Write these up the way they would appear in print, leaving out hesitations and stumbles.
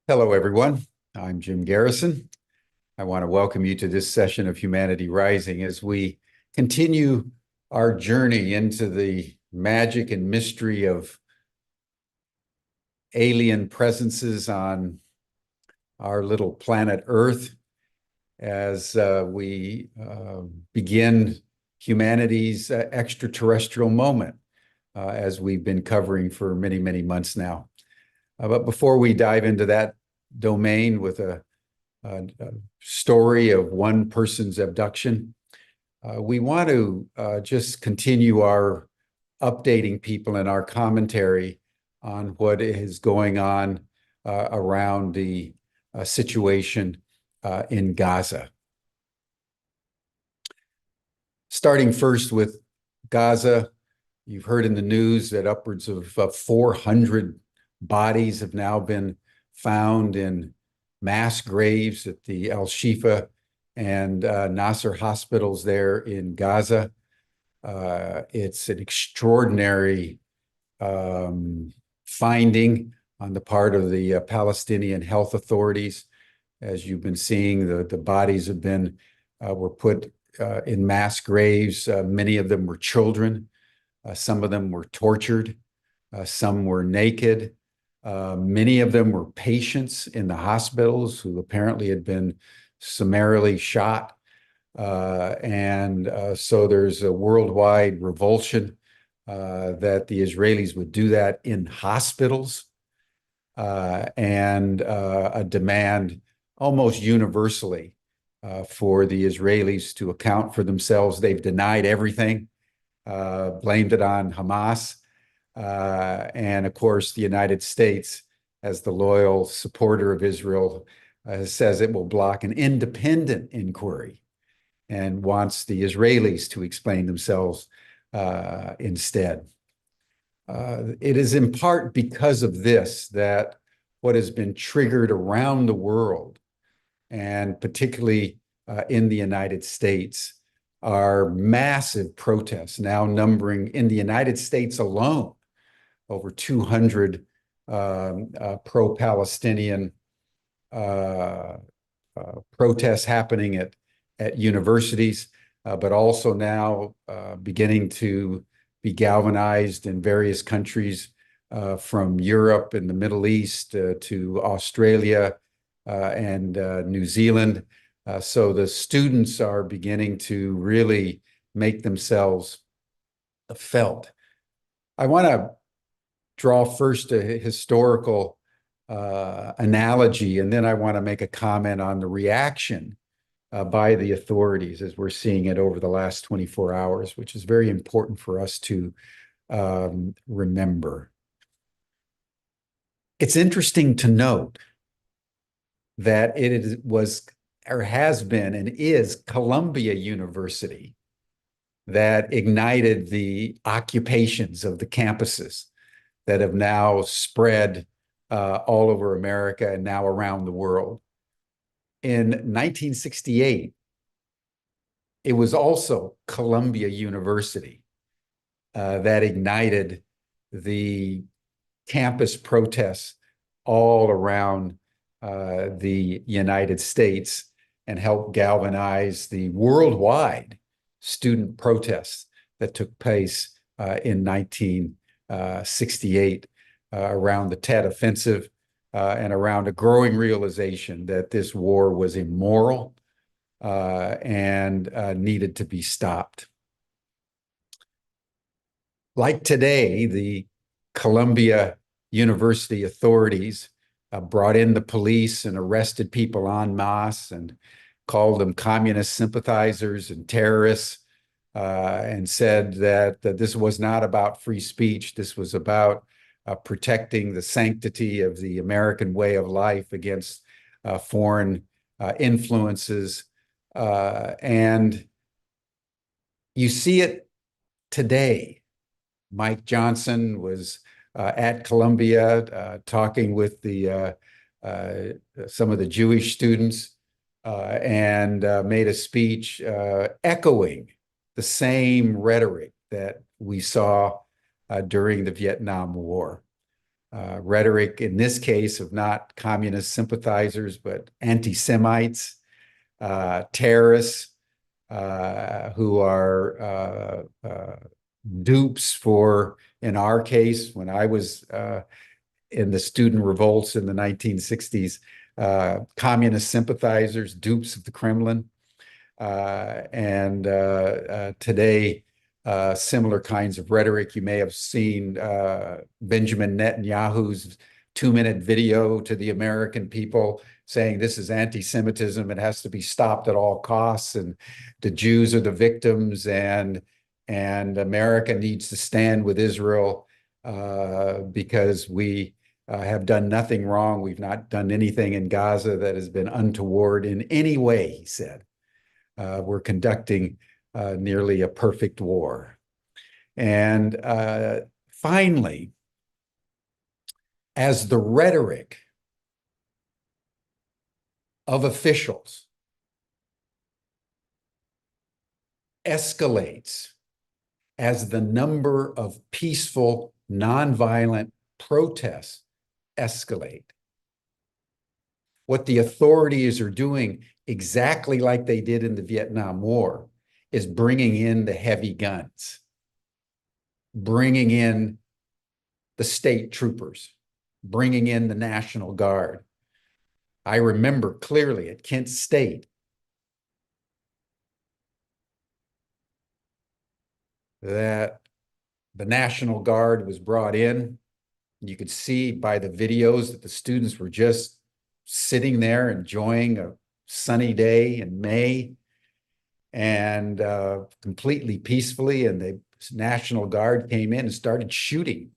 Hello, everyone. I'm Jim Garrison. I want to welcome you to this session of Humanity Rising as we continue our journey into the magic and mystery of alien presences on our little planet Earth as we begin humanity's extraterrestrial moment, as we've been covering for many, many months now. But before we dive into that domain with a story of one person's abduction, we want to just continue our updating people in our commentary on what is going on around the situation in Gaza. Starting first with Gaza, you've heard in the news that upwards of 400 bodies have now been found in mass graves at the Al-Shifa and Nasser hospitals there in Gaza. It's an extraordinary finding on the part of the Palestinian health authorities. As you've been seeing, the bodies have been were put in mass graves. Many of them were children. Some of them were tortured. Some were naked. Many of them were patients in the hospitals who apparently had been summarily shot. So there's a worldwide revulsion that the Israelis would do that in hospitals, and a demand almost universally for the Israelis to account for themselves. They've denied everything, blamed it on Hamas. And of course, the United States, as the loyal supporter of Israel, says it will block an independent inquiry and wants the Israelis to explain themselves instead. It is in part because of this that what has been triggered around the world, and particularly in the United States, are massive protests, now numbering in the United States alone over 200 pro-Palestinian protests happening at universities, but also now beginning to be galvanized in various countries from Europe and the Middle East to Australia and New Zealand. So the students are beginning to really make themselves felt. I want to draw first a historical analogy, and then I want to make a comment on the reaction by the authorities as we're seeing it over the last 24 hours, which is very important for us to remember. It's interesting to note that was or has been and is Columbia University that ignited the occupations of the campuses that have now spread all over America and now around the world. In 1968, it was also Columbia University that ignited the campus protests all around the United States and helped galvanize the worldwide student protests that took place in 1968 around the Tet Offensive and around a growing realization that this war was immoral and needed to be stopped. Like today, the Columbia University authorities brought in the police and arrested people en masse and called them communist sympathizers and terrorists, and said that this was not about free speech. This was about protecting the sanctity of the American way of life against foreign influences. And you see it today. Mike Johnson was at Columbia talking with some of the Jewish students and made a speech echoing the same rhetoric that we saw during the Vietnam War. rhetoric, in this case, of not communist sympathizers, but anti-Semites, terrorists, who are dupes for, in our case, when I was in the student revolts in the 1960s, communist sympathizers, dupes of the Kremlin. And today, similar kinds of rhetoric. You may have seen Benjamin Netanyahu's 2-minute video to the American people saying this is anti-Semitism. It has to be stopped at all costs, and the Jews are the victims, and America needs to stand with Israel because we have done nothing wrong. We've not done anything in Gaza that has been untoward in any way, he said. We're conducting nearly a perfect war. And finally, as the rhetoric of officials escalates, as the number of peaceful, nonviolent protests escalate, what the authorities are doing, exactly like they did in the Vietnam War, is bringing in the heavy guns, bringing in the state troopers, bringing in the National Guard. I remember clearly at Kent State that the National Guard was brought in. You could see by the videos that the students were just sitting there enjoying a sunny day in May, and completely peacefully. And the National Guard came in and started shooting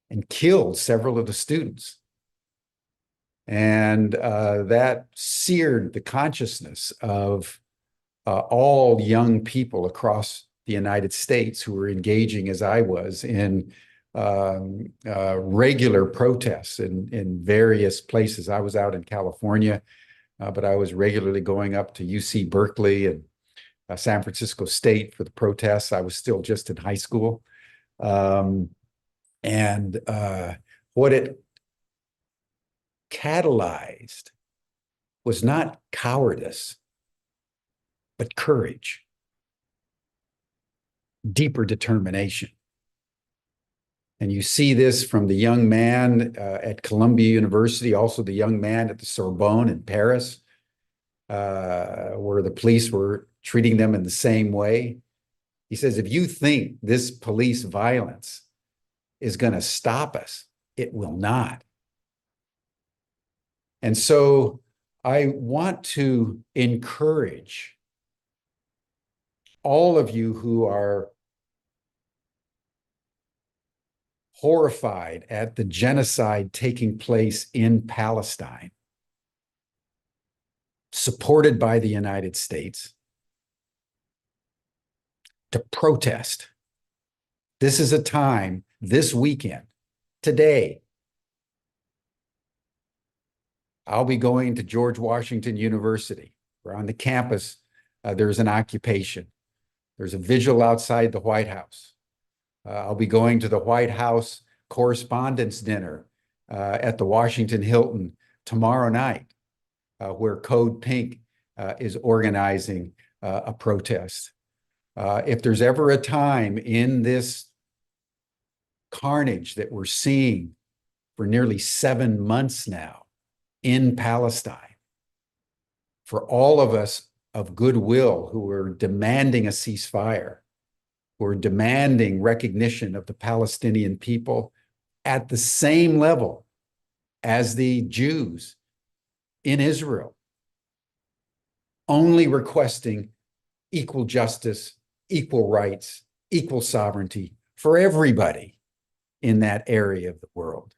and killed several of the students. And that seared the consciousness of all young people across the United States who were engaging, as I was, in regular protests in various places. I was out in California, but I was regularly going up to UC Berkeley and San Francisco State for the protests. I was still just in high school. And what it catalyzed was not cowardice, but courage, deeper determination. And you see this from the young man at Columbia University, also the young man at the Sorbonne in Paris, where the police were treating them in the same way. He says, if you think this police violence is going to stop us, it will not. And so I want to encourage all of you who are horrified at the genocide taking place in Palestine, supported by the United States, to protest. This is a time, this weekend, today, I'll be going to George Washington University, where on the campus, there's an occupation. There's a vigil outside the White House. I'll be going to the White House Correspondents' Dinner at the Washington Hilton tomorrow night, where Code Pink is organizing a protest. If there's ever a time in this carnage that we're seeing for nearly 7 months now in Palestine, for all of us of goodwill who are demanding a ceasefire, who are demanding recognition of the Palestinian people at the same level as the Jews in Israel, only requesting equal justice, equal rights, equal sovereignty for everybody in that area of the world.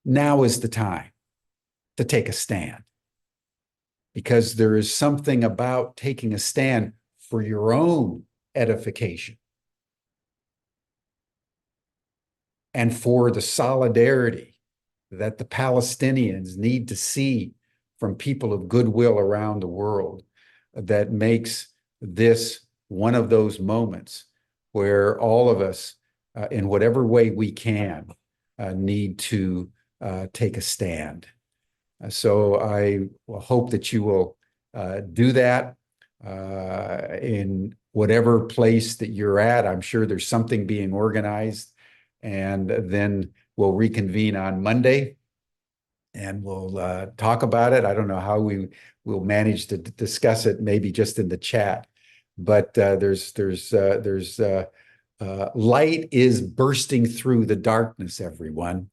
Now is the time to take a stand, because there is something about taking a stand for your own edification and for the solidarity that the Palestinians need to see from people of goodwill around the world, that makes this one of those moments where all of us, in whatever way we can, need to take a stand. So I will hope that you will do that in whatever place that you're at. I'm sure there's something being organized, and then we'll reconvene on Monday and we'll talk about it. I don't know how we will manage to discuss it, maybe just in the chat, but there's light is bursting through the darkness, everyone.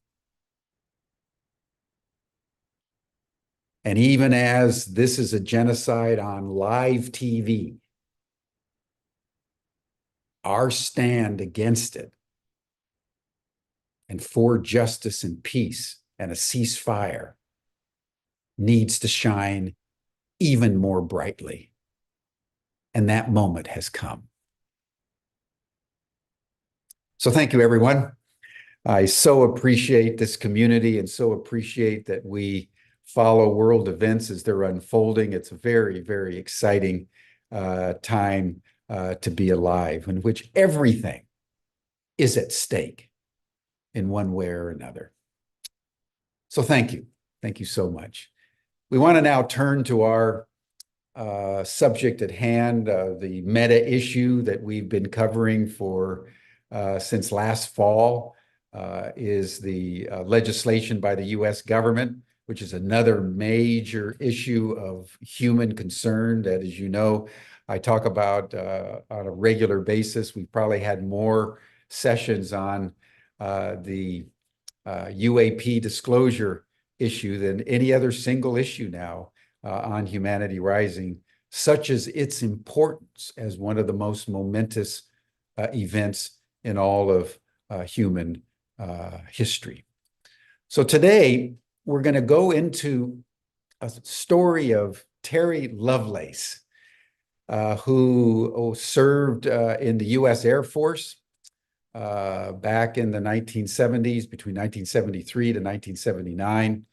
And even as this is a genocide on live TV, our stand against it and for justice and peace and a ceasefire needs to shine even more brightly. And that moment has come. So thank you, everyone. I so appreciate this community and so appreciate that we follow world events as they're unfolding. It's a very, very exciting time to be alive, in which everything is at stake in one way or another. So thank you. Thank you so much. We want to now turn to our subject at hand, the meta issue that we've been covering for since last fall, is the legislation by the U.S. government, which is another major issue of human concern that, as you know, I talk about on a regular basis. We've probably had more sessions on the UAP disclosure issue than any other single issue now on Humanity Rising, such as its importance as one of the most momentous events in all of human history. So today, we're going to go into a story of Terry Lovelace, who served in the U.S. Air Force back in the 1970s, between 1973 to 1979.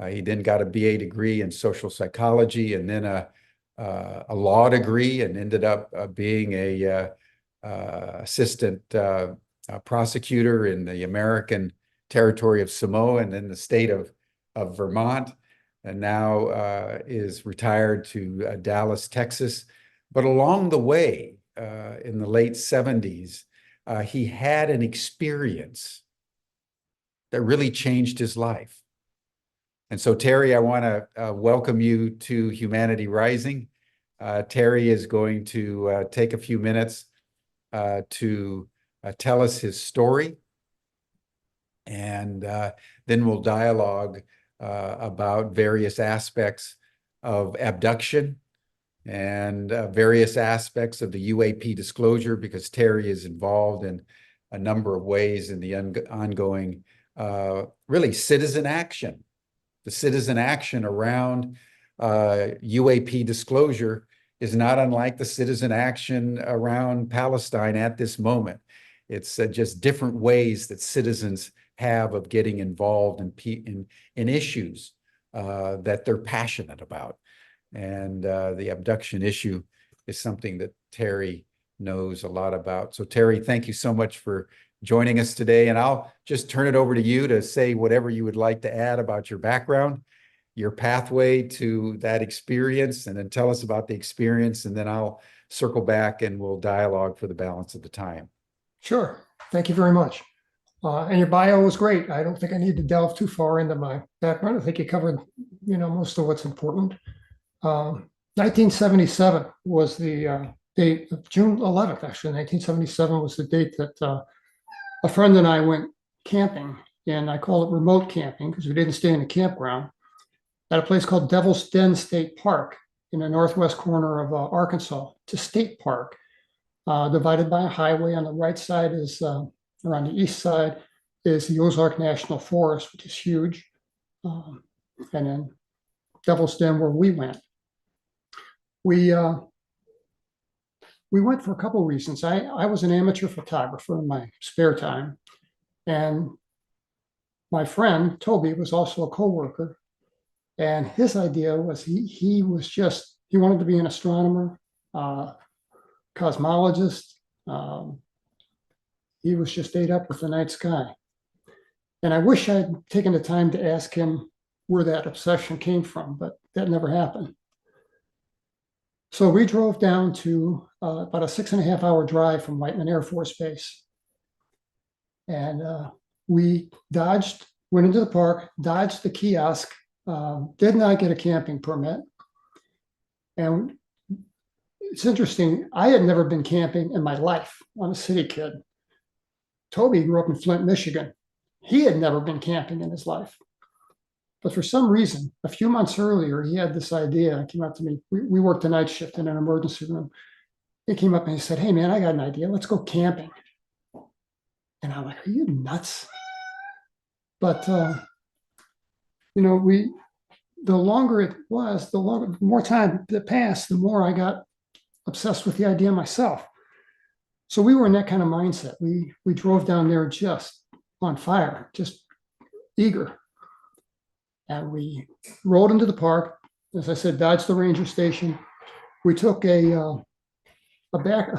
He then got a BA degree in social psychology and then a law degree, and ended up being a assistant prosecutor in the American territory of Samoa and then the state of Vermont, and now is retired to Dallas, Texas. But along the way, in the late 70s, he had an experience that really changed his life. And so, Terry, I want to welcome you to Humanity Rising. Terry is going to take a few minutes to tell us his story, and then we'll dialogue about various aspects of abduction and various aspects of the UAP disclosure, because Terry is involved in a number of ways in the ongoing, really, citizen action. The citizen action around UAP disclosure is not unlike the citizen action around Palestine at this moment. It's just different ways that citizens have of getting involved in issues that they're passionate about. And the abduction issue is something that Terry knows a lot about. So Terry, thank you so much for joining us today. And I'll just turn it over to you to say whatever you would like to add about your background, your pathway to that experience, and then tell us about the experience, and then I'll circle back and we'll dialogue for the balance of the time. Sure. Thank you very much. And your bio was great. I don't think I need to delve too far into my background. I think you covered, most of what's important. 1977 was the date of June 11th, actually. 1977 was the date that a friend and I went camping, and I call it remote camping because we didn't stay in a campground, at a place called Devil's Den State Park in the northwest corner of Arkansas. It's a state park divided by a highway. On the right side is, or on the east side, is the Ozark National Forest, which is huge. And then Devil's Den, where we went. We went for a couple of reasons. I was an amateur photographer in my spare time, and my friend Toby was also a co-worker, and his idea was he wanted to be an astronomer, cosmologist. He was just ate up with the night sky, And I wish I'd taken the time to ask him where that obsession came from, but that never happened. So we drove down to about a 6.5 hour drive from Whiteman Air Force Base. And we went into the park, dodged the kiosk, did not get a camping permit. And it's interesting, I had never been camping in my life. I'm a city kid. Toby grew up in Flint, Michigan. He had never been camping in his life. But for some reason, a few months earlier, he had this idea. He came up to me. We worked a night shift in an emergency room. He came up and he said, "Hey, man, I got an idea. Let's go camping." And I'm like, "Are you nuts?" But, the longer it was, the more time that passed, the more I got obsessed with the idea myself. So we were in that kind of mindset. We drove down there just on fire, just eager. And we rolled into the park. As I said, dodged the ranger station. We took a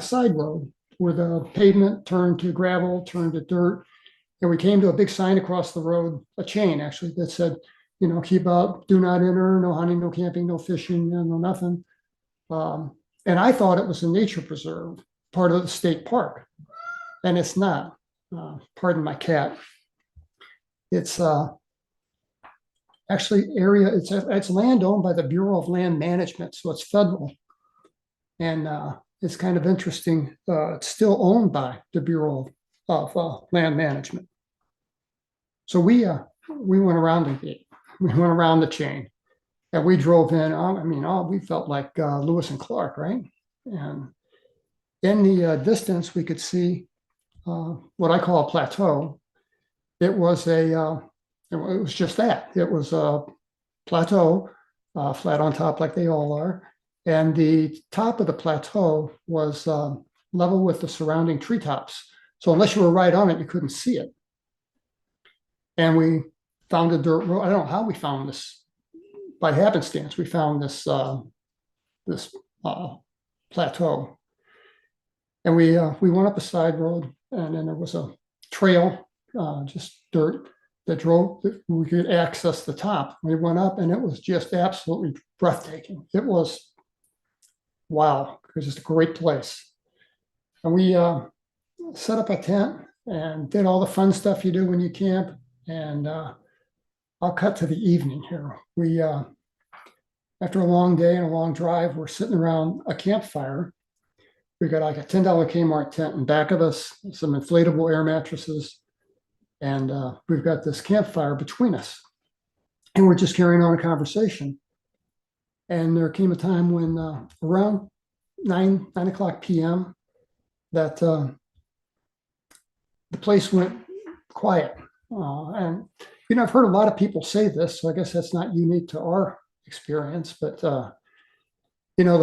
side road where the pavement turned to gravel, turned to dirt. And we came to a big sign across the road, a chain actually, that said, keep out, do not enter, no hunting, no camping, no fishing, no nothing. And I thought it was a nature preserve, part of the state park. And it's not. Pardon my cat. It's actually it's land owned by the Bureau of Land Management, so it's federal. And it's kind of interesting. It's still owned by the Bureau of Land Management. So we went around the gate. We went around the chain, and we drove in. We felt like Lewis and Clark, right? And in the distance, we could see what I call a plateau. It was just that. It was a plateau, flat on top like they all are. And the top of the plateau was level with the surrounding treetops. So unless you were right on it, you couldn't see it. And we found a dirt road. I don't know how we found this. By happenstance, we found this plateau. And we went up a side road, and then there was a trail, just dirt, that we could access the top. We went up, and it was just absolutely breathtaking. It was wow. It was just a great place. And we set up a tent and did all the fun stuff you do when you camp. And I'll cut to the evening here. We, after a long day and a long drive, we're sitting around a campfire. We got like a $10 Kmart tent in back of us, some inflatable air mattresses, and we've got this campfire between us. And we're just carrying on a conversation. And there came a time when around 9 o'clock p.m. that the place went quiet. And I've heard a lot of people say this, so I guess that's not unique to our experience. But the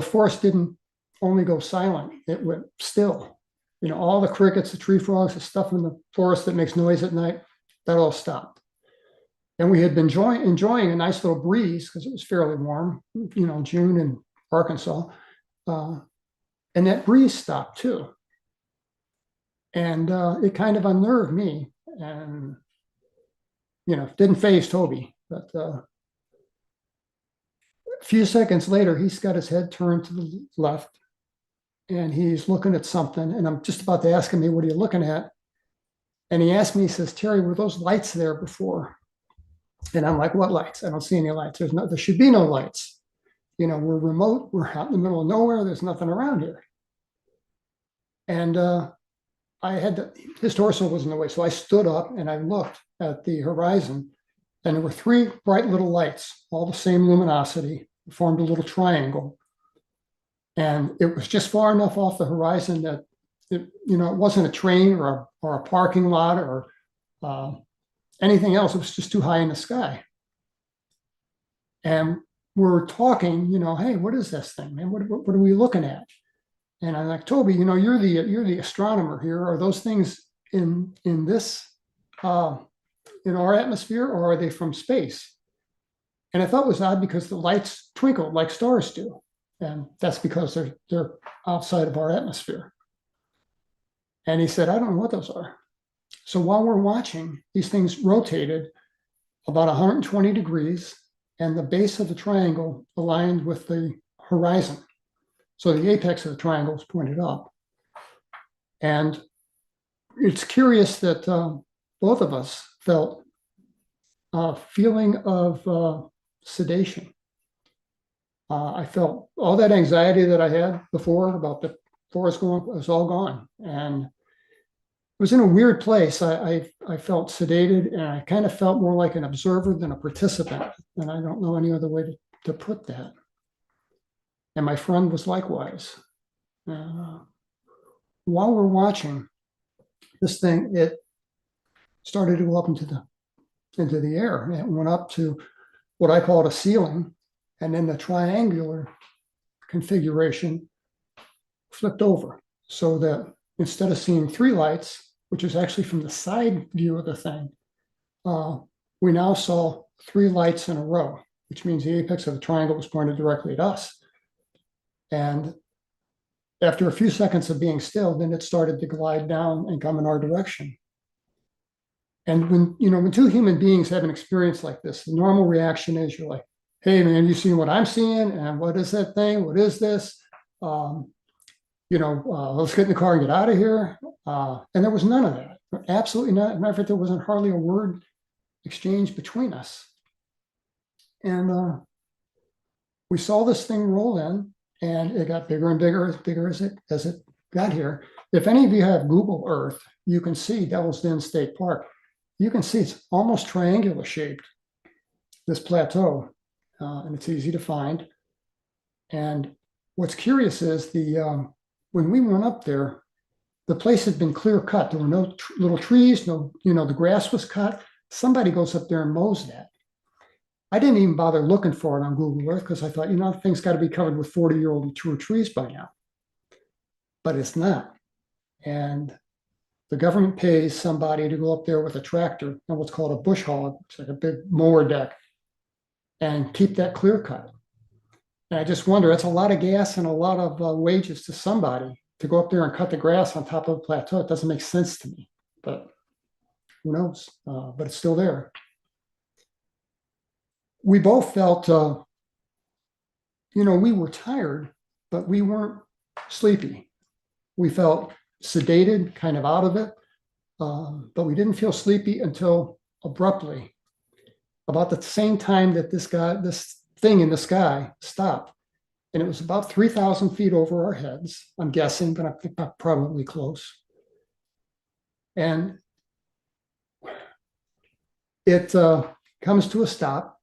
forest didn't only go silent; it went still. All the crickets, the tree frogs, the stuff in the forest that makes noise at night, that all stopped. And we had been enjoying a nice little breeze because it was fairly warm, June in Arkansas. And that breeze stopped too. And it kind of unnerved me, and didn't faze Toby. But a few seconds later, he's got his head turned to the left, and he's looking at something. And I'm just about to ask him, "Hey, what are you looking at?" And he asked me, he says, "Terry, were those lights there before?" And I'm like, "What lights? I don't see any lights. There should be no lights. We're remote. We're out in the middle of nowhere. There's nothing around here." And his torso was in the way. So I stood up and I looked at the horizon, and there were 3 bright little lights, all the same luminosity, formed a little triangle. And it was just far enough off the horizon that it wasn't a train or a parking lot or anything else. It was just too high in the sky. And we're talking, "Hey, what is this thing, man? What are we looking at?" And I'm like, "Toby, you're the astronomer here. Are those things in this in our atmosphere, or are they from space?" And I thought it was odd because the lights twinkle like stars do, and that's because they're outside of our atmosphere. And he said, "I don't know what those are." So while we're watching, these things rotated about 120 degrees, and the base of the triangle aligned with the horizon. So the apex of the triangle is pointed up. And it's curious that both of us felt a feeling of sedation. I felt all that anxiety that I had before about the forest going was all gone. And it was in a weird place. I felt sedated, and I kind of felt more like an observer than a participant. And I don't know any other way to put that. And my friend was likewise. While we're watching this thing, it started to go up into the air. And it went up to what I call a ceiling, and then the triangular configuration flipped over, so that instead of seeing three lights, which is actually from the side view of the thing, we now saw three lights in a row, which means the apex of the triangle was pointed directly at us. And after a few seconds of being still, then it started to glide down and come in our direction. And when two human beings have an experience like this, the normal reaction is you're like, hey man, you see what I'm seeing? And what is that thing? What is this? Let's get in the car and get out of here. And there was none of that. Absolutely not. As a matter of fact, there wasn't hardly a word exchange between us. And we saw this thing roll in, and it got bigger and bigger as it got here. If any of you have Google Earth, you can see Devil's Den State Park. You can see it's almost triangular shaped, this plateau, and it's easy to find. And what's curious is when we went up there, the place had been clear cut. There were no little trees, the grass was cut. Somebody goes up there and mows that. I didn't even bother looking for it on Google Earth because I thought, the thing's got to be covered with 40-year-old mature trees by now. But it's not. And the government pays somebody to go up there with a tractor and what's called a bush hog, it's like a big mower deck, and keep that clear cut. And I just wonder, that's a lot of gas and a lot of wages to somebody to go up there and cut the grass on top of a plateau. It doesn't make sense to me, but who knows? But it's still there. We both felt, we were tired, but we weren't sleepy. We felt sedated, kind of out of it, but we didn't feel sleepy until abruptly, about the same time that this thing in the sky stopped. And it was about 3,000 feet over our heads, I'm guessing, but I think probably close. And it comes to a stop.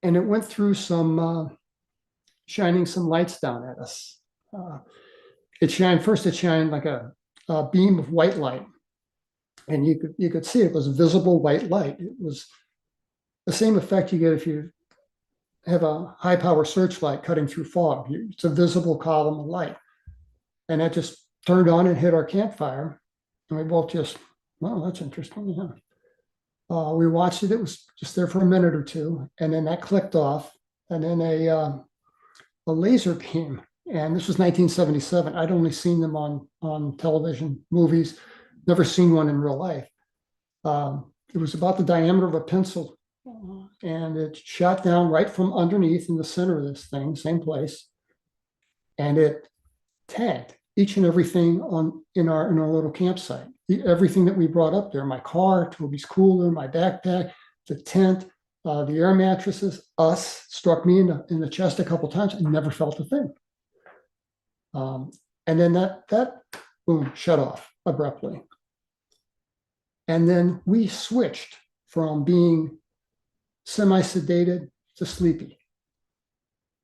And it went through shining some lights down at us. It shined like a beam of white light. And you could see it was a visible white light. It was the same effect you get if you have a high power searchlight cutting through fog. It's a visible column of light. And that just turned on and hit our campfire. And we both just, well, that's interesting. Yeah. We watched it. It was just there for a minute or two, and then that clicked off. And then a laser beam, and this was 1977. I'd only seen them on television, movies, never seen one in real life. It was about the diameter of a pencil, and it shot down right from underneath in the center of this thing, same place, and it tagged each and everything in our little campsite. Everything that we brought up there, my car, Toby's cooler, my backpack, the tent, the air mattresses, struck me in the chest a couple times. I never felt a thing. And then that boom, shut off abruptly. And then we switched from being semi-sedated to sleepy.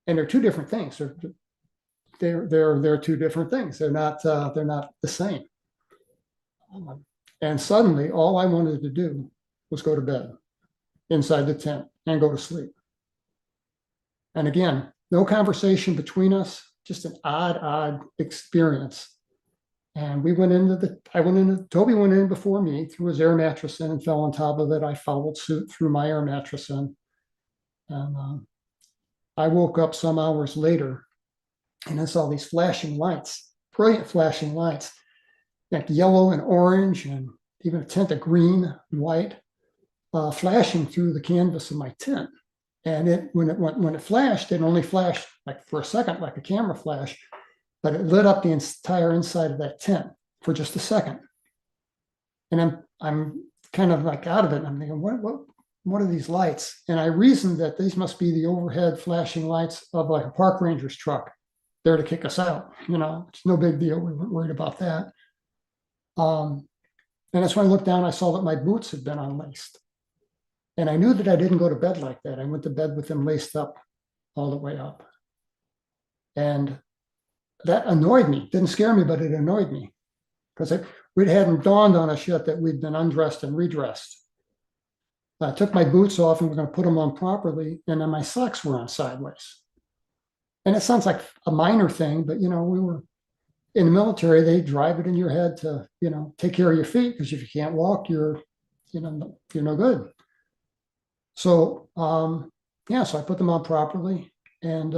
And they're two different things. They're two different things. They're not the same. And suddenly, all I wanted to do was go to bed inside the tent and go to sleep. And again, no conversation between us, just an odd experience. And Toby went in before me, threw his air mattress in and fell on top of it. I followed suit, threw my air mattress in. And I woke up some hours later and I saw these flashing lights, brilliant flashing lights. like yellow and orange and even a tint of green and white flashing through the canvas of my tent. And when it flashed, it only flashed like for a second, like a camera flash, but it lit up the entire inside of that tent for just a second. And I'm kind of like out of it. And I'm thinking, what are these lights? And I reasoned that these must be the overhead flashing lights of like a park ranger's truck there to kick us out. It's no big deal. We weren't worried about that. And that's when I looked down, I saw that my boots had been unlaced. And I knew that I didn't go to bed like that. I went to bed with them laced up all the way up. And that annoyed me. Didn't scare me, but it annoyed me because it hadn't dawned on us yet that we'd been undressed and redressed. I took my boots off and we're going to put them on properly, and then my socks were on sideways. And it sounds like a minor thing, but we were in the military. They drive it in your head to take care of your feet, because if you can't walk, you're no good. So so I put them on properly, and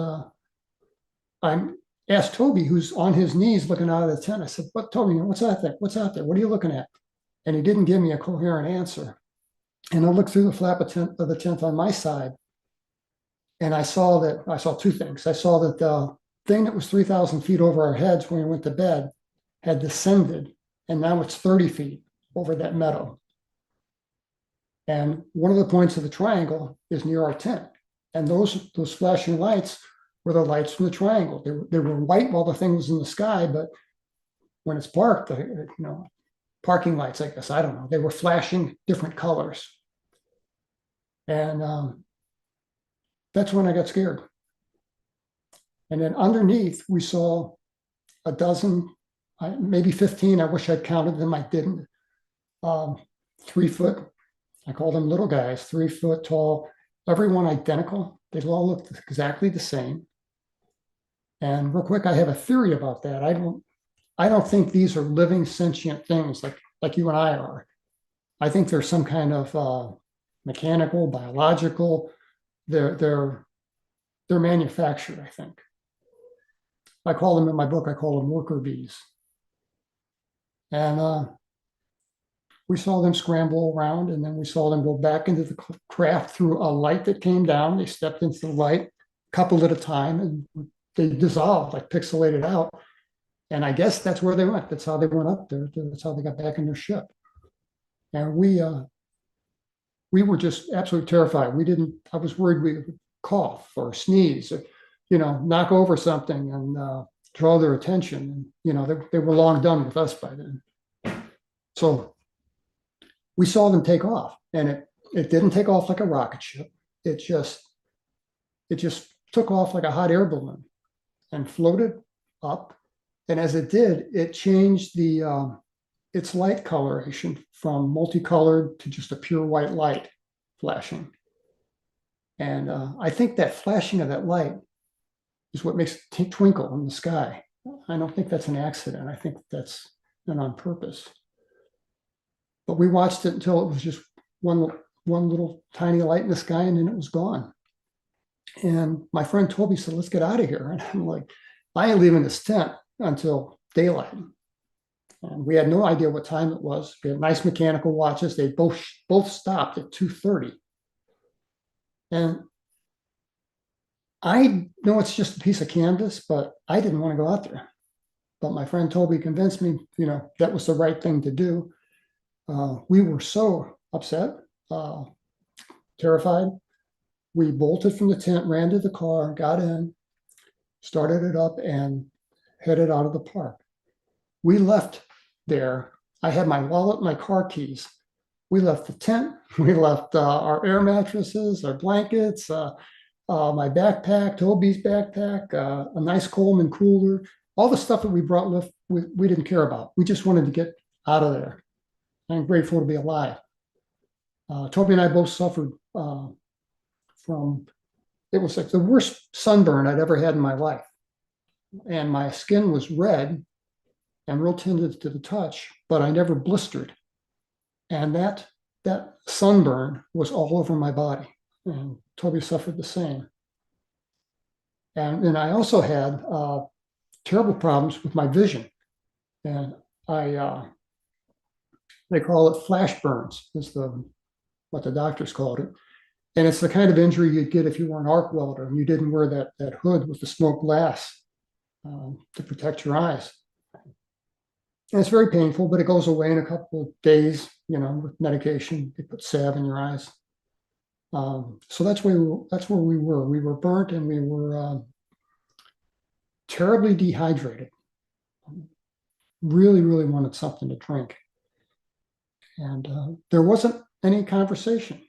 I asked Toby, who's on his knees looking out of the tent. I said, "What, Toby? What's out there? What's out there? What are you looking at?" And he didn't give me a coherent answer. And I looked through the flap of the tent on my side, and I saw two things. I saw that the thing that was 3,000 feet over our heads when we went to bed had descended, and now it's 30 feet over that meadow. And one of the points of the triangle is near our tent. And those flashing lights were the lights from the triangle. They were white while the thing was in the sky, but when it's parked, parking lights, I guess, I don't know, they were flashing different colors. And that's when I got scared. And then underneath, we saw a dozen, maybe 15. I wish I'd counted them. I didn't. 3 foot, I call them little guys, 3 foot tall, everyone identical. They all looked exactly the same. And real quick, I have a theory about that. I don't think these are living sentient things like you and I are. I think there's some kind of mechanical, biological. They're manufactured, I think. I call them in my book, I call them worker bees. And we saw them scramble around, and then we saw them go back into the craft through a light that came down. They stepped into the light a couple at a time, and they dissolved, like pixelated out. And I guess that's where they went. That's how they went up there. That's how they got back in their ship. And we were just absolutely terrified. I was worried we would cough or sneeze, or, knock over something and draw their attention. And, they were long done with us by then. So we saw them take off, and it didn't take off like a rocket ship. It just took off like a hot air balloon and floated up. And as it did, it changed its light coloration from multicolored to just a pure white light flashing. And I think that flashing of that light is what makes it twinkle in the sky. I don't think that's an accident. I think that's done on purpose. But we watched it until it was just one little tiny light in the sky, and then it was gone. And my friend Toby said, "Let's get out of here." And I'm like, "I ain't leaving this tent until daylight." And we had no idea what time it was. We had nice mechanical watches. They both stopped at 2:30. And I know it's just a piece of canvas, but I didn't want to go out there. But my friend Toby convinced me, that was the right thing to do. We were so upset, terrified. We bolted from the tent, ran to the car, got in, started it up, and headed out of the park. We left there. I had my wallet, my car keys. We left the tent. We left our air mattresses, our blankets, my backpack, Toby's backpack, a nice Coleman cooler, all the stuff that we brought left, we didn't care about. We just wanted to get out of there. I'm grateful to be alive. Toby and I both suffered from, it was like the worst sunburn I'd ever had in my life. And my skin was red and real tender to the touch, but I never blistered. And that sunburn was all over my body. And Toby suffered the same. And I also had terrible problems with my vision. And they call it flash burns, is what the doctors called it. And it's the kind of injury you'd get if you were an arc welder and you didn't wear that hood with the smoked glass to protect your eyes. And it's very painful, but it goes away in a couple of days, with medication. They put salve in your eyes. So that's where we were. We were burnt and we were terribly dehydrated. Really, really wanted something to drink. And there wasn't any conversation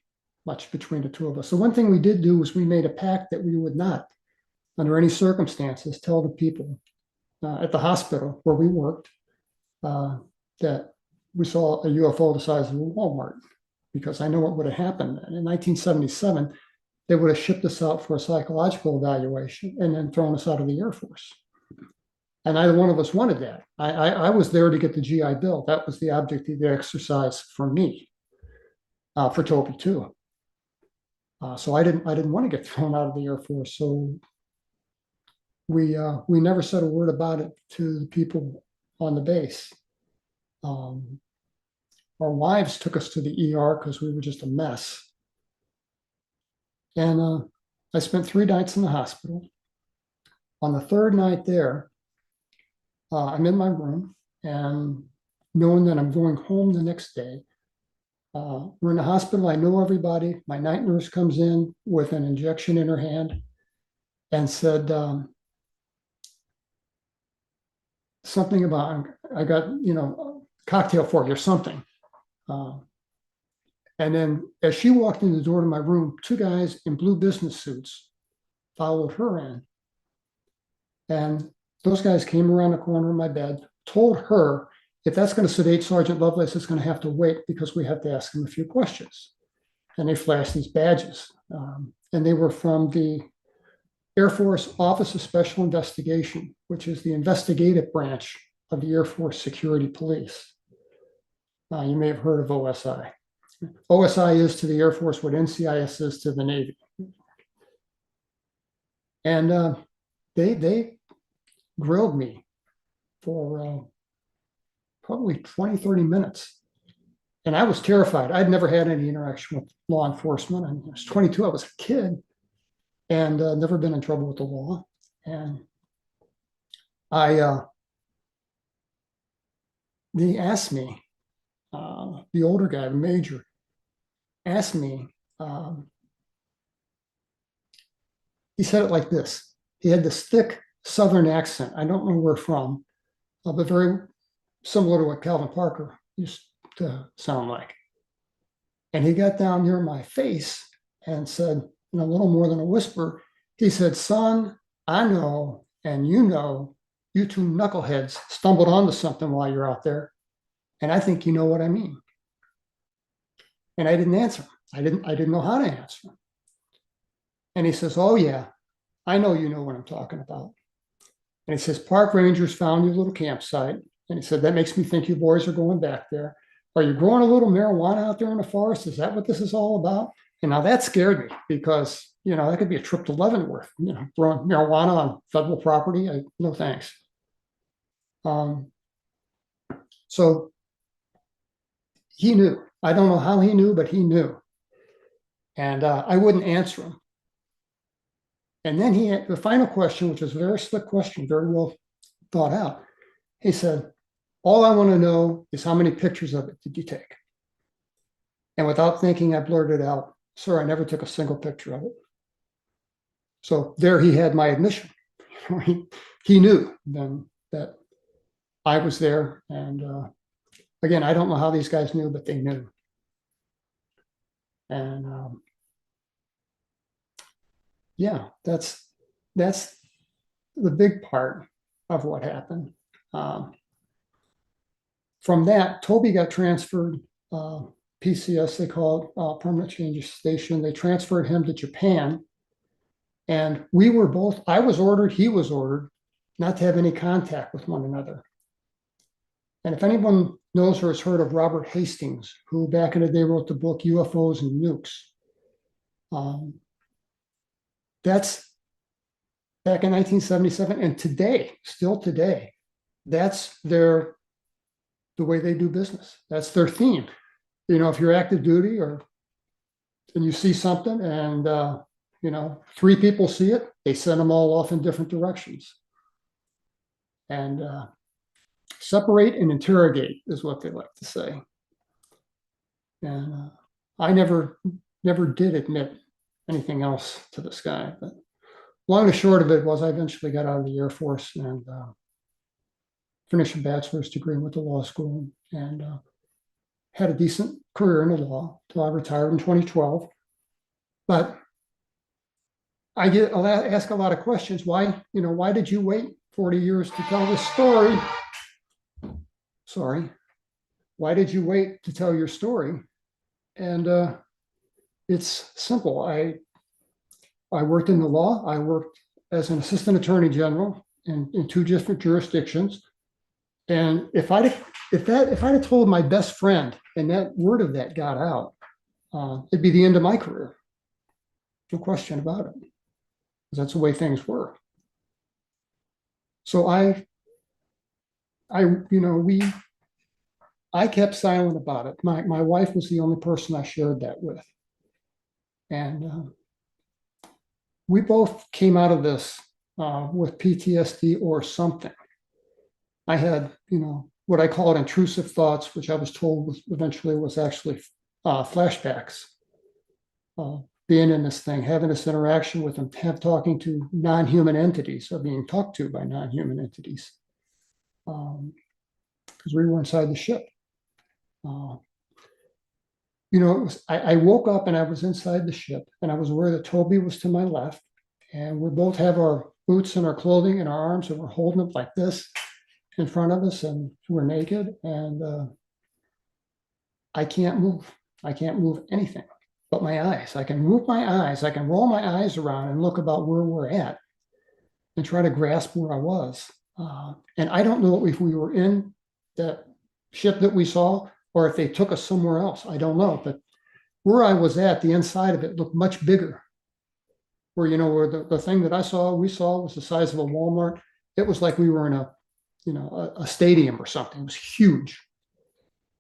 much between the two of us. So one thing we did do was we made a pact that we would not, under any circumstances, tell the people at the hospital where we worked that we saw a UFO the size of a Walmart, because I know what would have happened. In 1977, they would have shipped us out for a psychological evaluation and then thrown us out of the Air Force. And neither one of us wanted that. I was there to get the GI Bill. That was the object of the exercise for me, for Toby too. So I didn't want to get thrown out of the Air Force. So we never said a word about it to the people on the base. Our wives took us to the ER because we were just a mess. And I spent 3 nights in the hospital. On the 3rd night there, I'm in my room, and knowing that I'm going home the next day. We're in the hospital. I know everybody. My night nurse comes in with an injection in her hand and said something about, I got, cocktail for you or something. And then as she walked in the door to my room, 2 guys in blue business suits followed her in. And those guys came around the corner of my bed, told her, if that's going to sedate Sergeant Lovelace, it's going to have to wait because we have to ask him a few questions. And they flashed these badges. And they were from the Air Force Office of Special Investigation, which is the investigative branch of the Air Force Security Police. You may have heard of OSI. OSI is to the Air Force what NCIS is to the Navy. And they grilled me for probably 20, 30 minutes. And I was terrified. I'd never had any interaction with law enforcement. I was 22, I was a kid, and never been in trouble with the law. And they asked me, the older guy, the major, asked me, he said it like this. He had this thick Southern accent. I don't know where from, but very similar to what Calvin Parker used to sound like. And he got down near my face and said, in a little more than a whisper, he said, "Son, I know, and you two knuckleheads stumbled onto something while you're out there. And I think you know what I mean." And I didn't answer him. I didn't know how to answer him. And he says, "Oh yeah, I know you know what I'm talking about." And he says, "Park rangers found your little campsite." And he said, "That makes me think you boys are going back there. Are you growing a little marijuana out there in the forest? Is that what this is all about?" And now that scared me because, that could be a trip to Leavenworth, growing marijuana on federal property. No thanks. So he knew. I don't know how he knew, but he knew. And I wouldn't answer him. And then he had the final question, which was a very slick question, very well thought out. He said, "All I want to know is how many pictures of it did you take?" And without thinking, I blurted out, "Sir, I never took a single picture of it." So there he had my admission. He knew then that I was there. And again, I don't know how these guys knew, but they knew. And yeah, that's the big part of what happened. From that, Toby got transferred, PCS, they call it, Permanent Change of Station. They transferred him to Japan. And I was ordered, he was ordered not to have any contact with one another. And if anyone knows or has heard of Robert Hastings, who back in the day wrote the book UFOs and Nukes, that's back in 1977. And today, still today, that's their the way they do business. That's their theme. You know, if you're active duty and you see something and, you know, 3 people see it, they send them all off in different directions. And separate and interrogate is what they like to say. And I never did admit anything else to this guy. But long and short of it was I eventually got out of the Air Force and finished a bachelor's degree, went to law school, and had a decent career in the law till I retired in 2012. But I'll ask a lot of questions. Why did you wait 40 years to tell this story? Sorry. Why did you wait to tell your story? And it's simple. I worked in the law. I worked as an assistant attorney general in 2 different jurisdictions. And if I'd have told my best friend and that word of that got out, it'd be the end of my career. No question about it. That's the way things were. So I kept silent about it. My wife was the only person I shared that with. And we both came out of this with PTSD or something. I had, what I call it intrusive thoughts, which I was told eventually was actually flashbacks. Being in this thing, having this interaction with them, talking to non-human entities or being talked to by non-human entities. Because we were inside the ship. I woke up and I was inside the ship and I was aware that Toby was to my left and we both have our boots and our clothing in our arms and we're holding them like this in front of us and we're naked and I can't move. I can't move anything but my eyes. I can move my eyes. I can roll my eyes around and look about where we're at and try to grasp where I was. And I don't know if we were in that ship that we saw or if they took us somewhere else. I don't know. But where I was at, the inside of it looked much bigger. Where the thing that we saw was the size of a Walmart. It was like we were in a stadium or something. It was huge.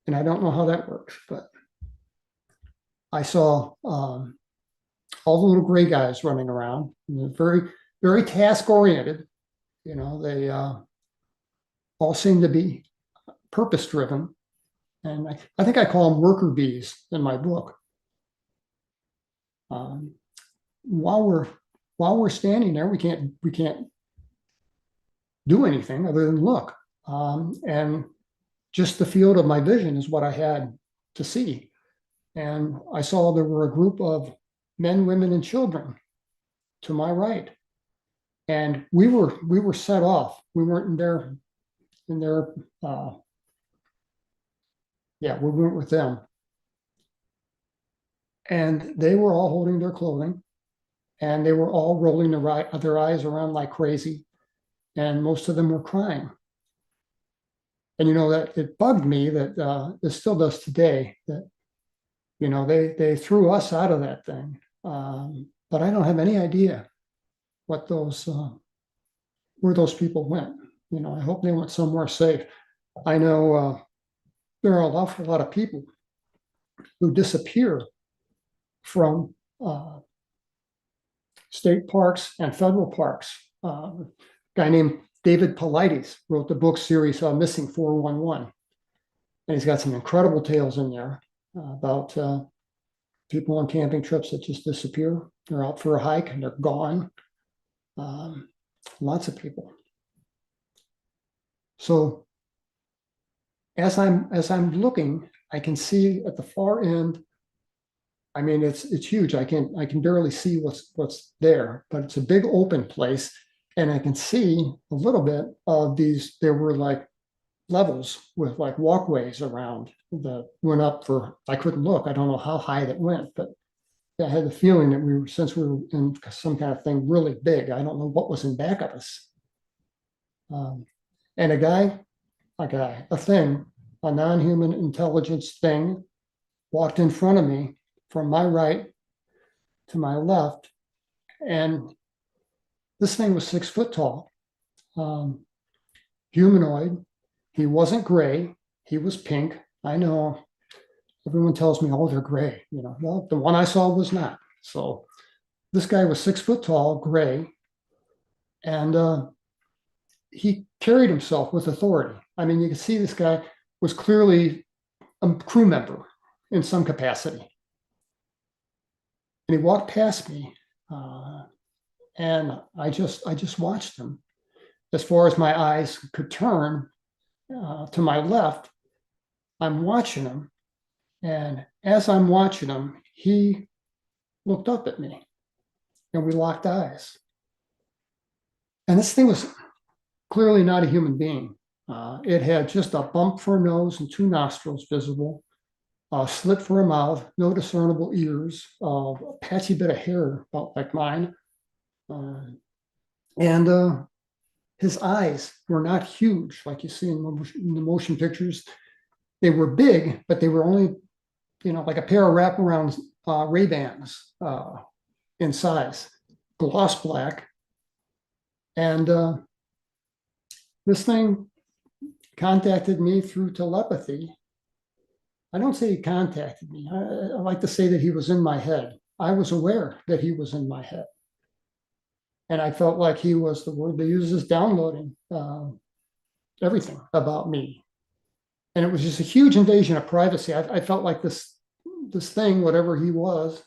And I don't know how that works, but I saw all the little gray guys running around. Very, very task oriented. They all seem to be purpose driven. And I think I call them worker bees in my book. While we're standing there, we can't do anything other than look. And just the field of my vision is what I had to see. And I saw there were a group of men, women, and children to my right. And we were set off. We weren't in their we weren't with them. And they were all holding their clothing and they were all rolling their eyes around like crazy. And most of them were crying. And that it bugged me that it still does today that, they threw us out of that thing. But I don't have any idea what where those people went. I hope they went somewhere safe. I know there are an awful lot of people who disappear from state parks and federal parks. A guy named David Paulides wrote the book series Missing 411. And he's got some incredible tales in there about people on camping trips that just disappear. They're out for a hike and they're gone. Lots of people. So as I'm looking, I can see at the far end. I mean, it's huge. I can barely see what's there, but it's a big open place, and I can see a little bit of these. There were like levels with like walkways around that went up for. I couldn't look. I don't know how high that went, but I had the feeling that since we were in some kind of thing really big. I don't know what was in back of us. And a thing, a non-human intelligence thing, walked in front of me from my right to my left. And this thing was 6 foot tall, humanoid. He wasn't gray. He was pink. I know everyone tells me, oh, they're gray. You know, well, the one I saw was not. So this guy was 6 foot tall, gray, and he carried himself with authority. I mean, you can see this guy was clearly a crew member in some capacity. And he walked past me, and I just watched him. As far as my eyes could turn to my left, I'm watching him. And as I'm watching him, he looked up at me and we locked eyes. And this thing was clearly not a human being. It had just a bump for a nose and 2 nostrils visible, a slit for a mouth, no discernible ears, a patchy bit of hair about like mine. And his eyes were not huge like you see in the motion pictures. They were big, but they were only, like a pair of wraparound Ray-Bans in size, gloss black. And this thing contacted me through telepathy. I don't say he contacted me. I like to say that he was in my head. I was aware that he was in my head. And I felt like he was, the word they use is downloading everything about me. And it was just a huge invasion of privacy. I felt like this thing, whatever he was,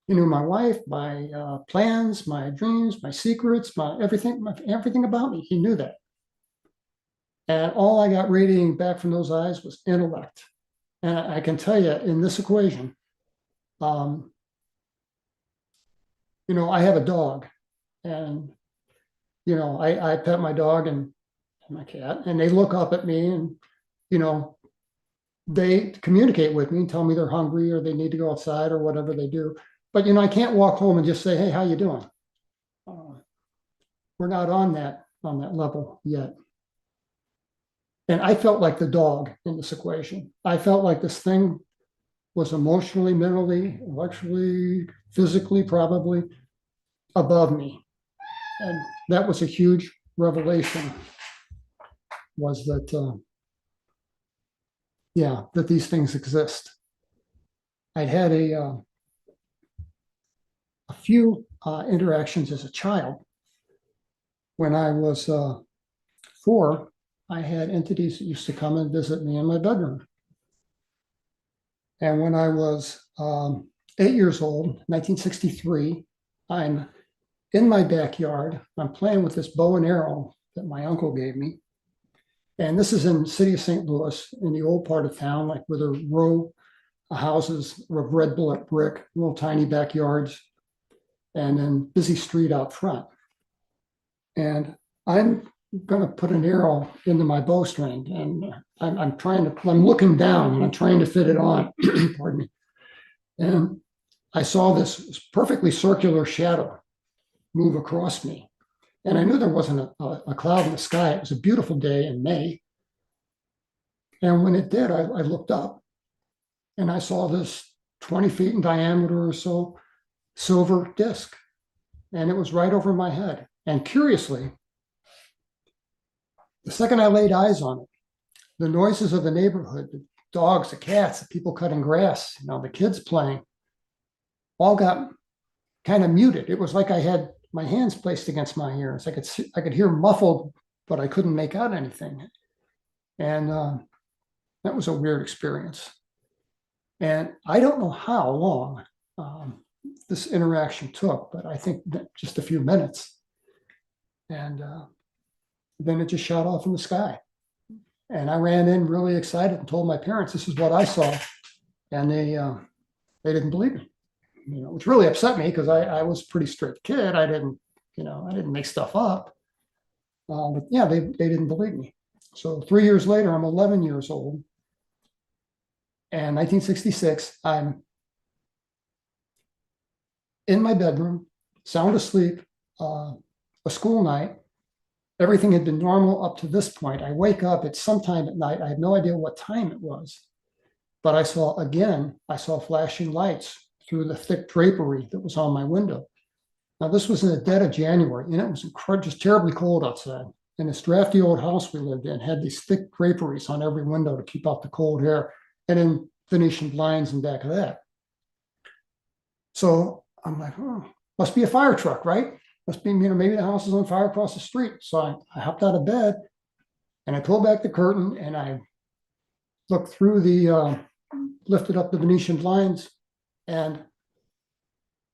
he knew my wife, my plans, my dreams, my secrets, my everything about me. He knew that. And all I got radiating back from those eyes was intellect. And I can tell you in this equation, I have a dog, and I pet my dog and my cat, and they look up at me, and they communicate with me and tell me they're hungry or they need to go outside or whatever they do. But I can't walk home and just say, "Hey, how you doing?" We're not on that level yet. And I felt like the dog in this equation. I felt like this thing was emotionally, mentally, intellectually, physically, probably above me. And that was a huge revelation, was that, that these things exist. I'd had a few interactions as a child. When I was 4, I had entities that used to come and visit me in my bedroom. And when I was 8 years old, 1963, I'm in my backyard. I'm playing with this bow and arrow that my uncle gave me. And this is in the city of St. Louis, in the old part of town, like with a row of houses of red brick, little tiny backyards, and then busy street out front. And I'm going to put an arrow into my bowstring, and I'm looking down and I'm trying to fit it on. Pardon me. And I saw this perfectly circular shadow move across me. And I knew there wasn't a cloud in the sky. It was a beautiful day in May. And when it did, I looked up and I saw this 20 feet in diameter or so silver disc. And it was right over my head. And curiously, the second I laid eyes on it, the noises of the neighborhood, the dogs, the cats, the people cutting grass, the kids playing, all got kind of muted. It was like I had my hands placed against my ears. I could hear muffled, but I couldn't make out anything. And that was a weird experience. And I don't know how long this interaction took, but I think that just a few minutes. And then it just shot off in the sky. And I ran in really excited and told my parents, this is what I saw. And they didn't believe me. Which really upset me because I was a pretty straight kid. I didn't make stuff up. But yeah, they didn't believe me. So 3 years later, I'm 11 years old. And 1966, I'm in my bedroom, sound asleep, a school night. Everything had been normal up to this point. I wake up, it's sometime at night. I have no idea what time it was. But I saw flashing lights through the thick drapery that was on my window. Now, this was in the dead of January, and it was just terribly cold outside. And this drafty old house we lived in had these thick draperies on every window to keep out the cold air, and then Venetian blinds in back of that. So I'm like, oh, must be a fire truck, right? Must be, maybe the house is on fire across the street. So I hopped out of bed and I pulled back the curtain and I looked through the, lifted up the Venetian blinds, and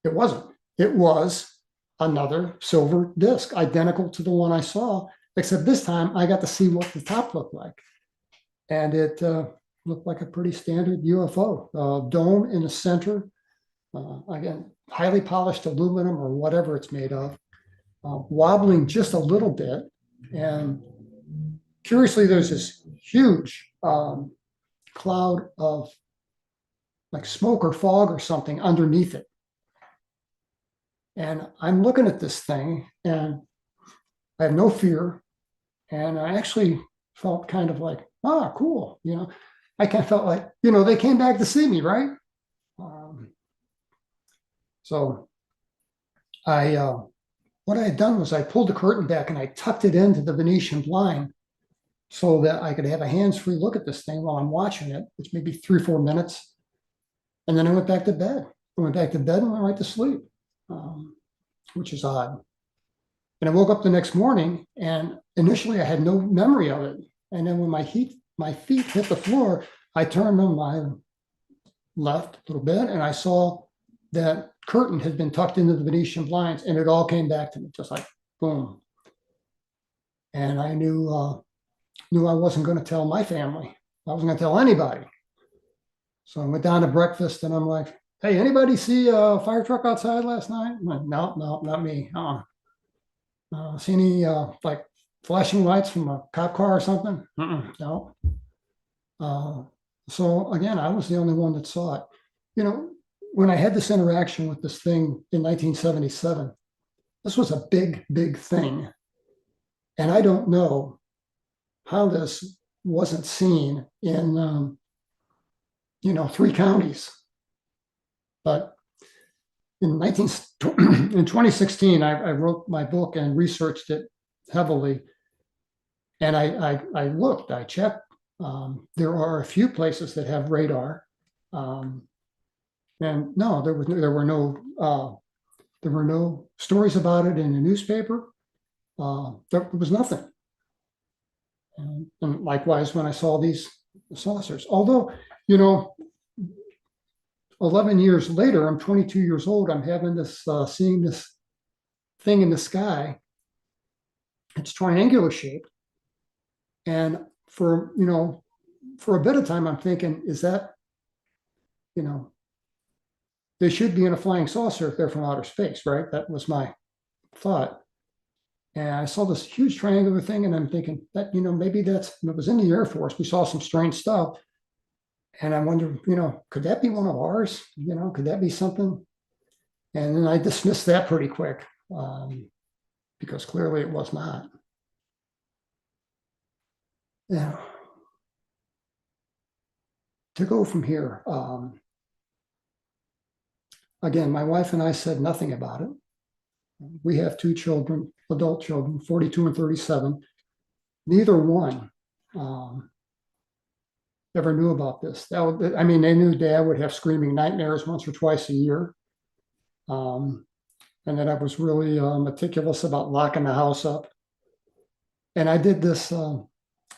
it wasn't. It was another silver disc, identical to the one I saw, except this time I got to see what the top looked like. And it looked like a pretty standard UFO, dome in the center. Again, highly polished aluminum or whatever it's made of, wobbling just a little bit. And curiously, there's this huge cloud of like smoke or fog or something underneath it. And I'm looking at this thing and I have no fear. And I actually felt kind of like, ah, cool. I kind of felt like, they came back to see me, right? So what I had done was I pulled the curtain back and I tucked it into the Venetian blind so that I could have a hands-free look at this thing while I'm watching it, which may be 3 or 4 minutes. And then I went back to bed. I went back to bed and went right to sleep, which is odd. And I woke up the next morning and initially I had no memory of it. And then when my feet hit the floor, I turned on my left a little bit and I saw that curtain had been tucked into the Venetian blinds, and it all came back to me, just like boom. And I knew I wasn't going to tell my family. I wasn't going to tell anybody. So I went down to breakfast, and I'm like, "Hey, anybody see a fire truck outside last night?" I'm like, no, not me. See any like flashing lights from a cop car or something? No. So again, I was the only one that saw it. When I had this interaction with this thing in 1977, this was a big, big thing. And I don't know how this wasn't seen in, 3 counties. But in 2016, I wrote my book and researched it heavily. And I looked, I checked. There are a few places that have radar. And no, there were no stories about it in the newspaper. There was nothing. And likewise, when I saw these saucers, although 11 years later, I'm 22 years old. I'm having this seeing this thing in the sky. It's triangular shaped, and for a bit of time, I'm thinking, is that they should be in a flying saucer if they're from outer space, right? That was my thought. And I saw this huge triangular thing, and I'm thinking that, maybe it was in the Air Force. We saw some strange stuff. And I wonder, could that be one of ours? Could that be something? And then I dismissed that pretty quick because clearly it was not. Yeah. To go from here, again, my wife and I said nothing about it. We have 2 children, adult children, 42 and 37. Neither one ever knew about this. They knew Dad would have screaming nightmares once or twice a year. And that I was really meticulous about locking the house up. And I did this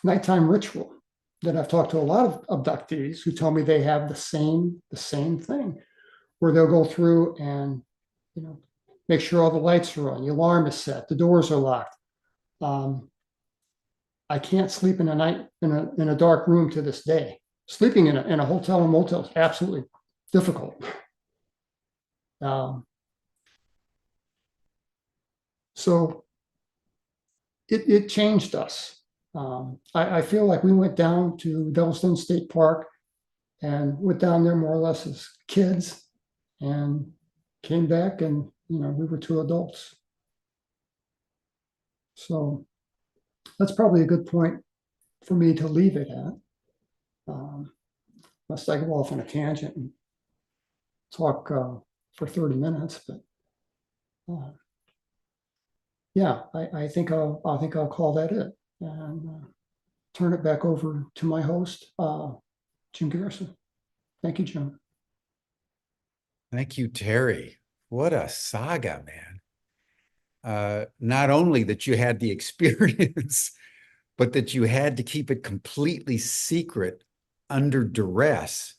nighttime ritual that I've talked to a lot of abductees who tell me they have the same thing, where they'll go through and make sure all the lights are on, the alarm is set, the doors are locked. I can't sleep in a dark room to this day. Sleeping in a hotel and motel is absolutely difficult. So it changed us. I feel like we went down to Yellowstone State Park and went down there more or less as kids and came back, and we were 2 adults. So that's probably a good point for me to leave it at. Unless I go off on a tangent and talk for 30 minutes, but yeah, I think I'll call that it and turn it back over to my host, Jim Garrison. Thank you, Jim. Thank you, Terry. What a saga, man. Not only that you had the experience, but that you had to keep it completely secret under duress,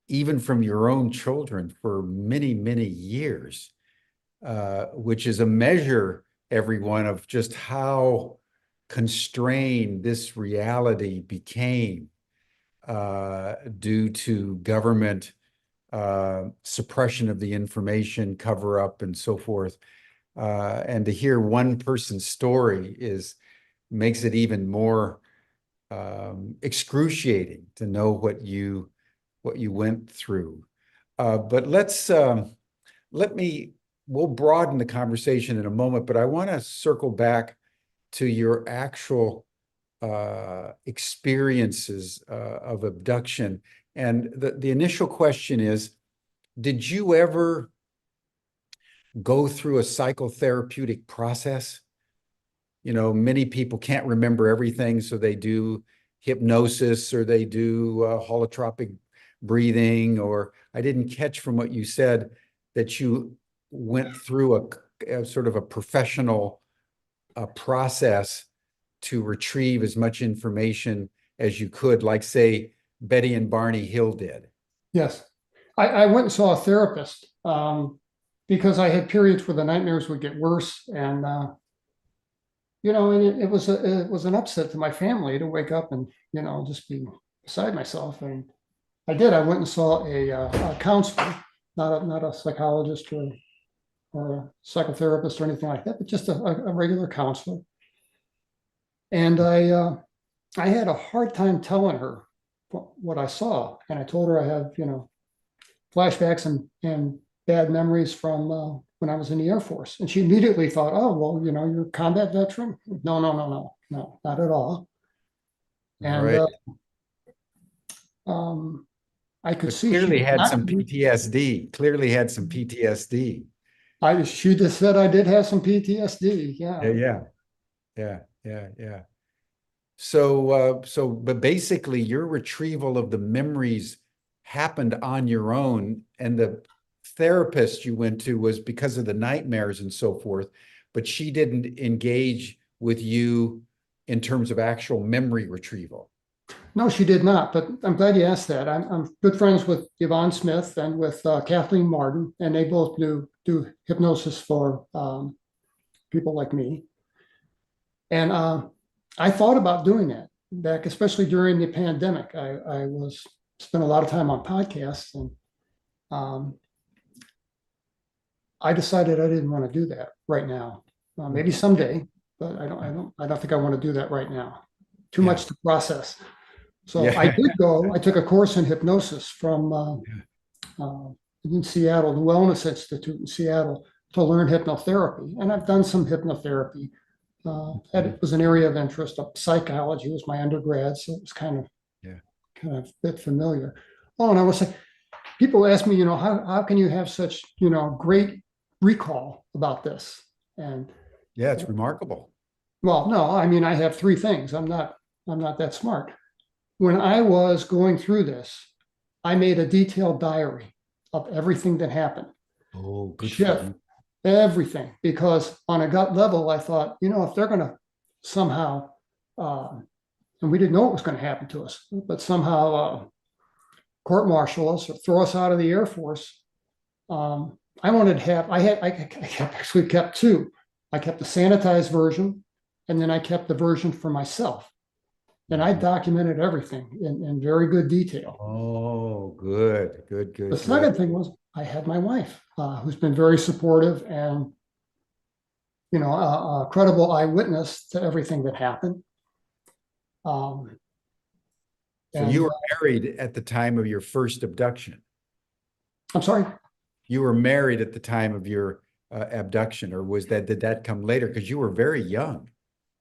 even from your own children for many, many years, which is a measure, everyone, of just how constrained this reality became due to government suppression of the information, cover up, and so forth. And to hear one person's story makes it even more excruciating to know what you went through. But we'll broaden the conversation in a moment, but I want to circle back to your actual experiences of abduction. And the initial question is, did you ever go through a psychotherapeutic process? You know, many people can't remember everything, so they do hypnosis or they do holotropic breathing, or I didn't catch from what you said that you went through a sort of a professional process to retrieve as much information as you could, like, say, Betty and Barney Hill did. Yes, I went and saw a therapist because I had periods where the nightmares would get worse, and and it was an upset to my family to wake up and just be beside myself. And I did. I went and saw a counselor, not a psychologist or a psychotherapist or anything like that, but just a regular counselor. And I had a hard time telling her what I saw, and I told her I have flashbacks and bad memories from when I was in the Air Force. And she immediately thought, oh, well, you're a combat veteran. No, not at all. And Right. I could But see clearly she had some PTSD. Clearly had some PTSD. she just said I did have some PTSD. Yeah. Yeah. But basically, your retrieval of the memories happened on your own, and the therapist you went to was because of the nightmares and so forth, but she didn't engage with you in terms of actual memory retrieval. No, she did not. But I'm glad you asked that. I'm good friends with Yvonne Smith and with Kathleen Martin, and they both do hypnosis for people like me. And I thought about doing that back, especially during the pandemic. I spent a lot of time on podcasts, and I decided I didn't want to do that right now. Maybe someday, but I don't think I want to do that right now. Too much to process. So Yeah. I did go. I took a course in hypnosis from in Seattle, the Wellness Institute in Seattle, to learn hypnotherapy, and I've done some hypnotherapy. It was an area of interest. Psychology was my undergrad, so it was kind of a bit familiar. Oh, and I was saying, people ask me, how can you have such great recall about this? And Yeah, it's remarkable. well, no, I mean, I have three things. I'm not that smart. When I was going through this, I made a detailed diary of everything that happened. Oh, good for Shift, you. everything, because on a gut level, I thought, if they're going to somehow, and we didn't know what was going to happen to us, but somehow court martial us or throw us out of the Air Force, I wanted to have, I actually kept two. I kept the sanitized version, and then I kept the version for myself. And I documented everything in very good detail. Oh, good. The second thing was I had my wife, who's been very supportive and, a credible eyewitness to everything that happened. So you were married at the time of your first abduction. I'm sorry? You were married at the time of your abduction, or did that come later? Because you were very young.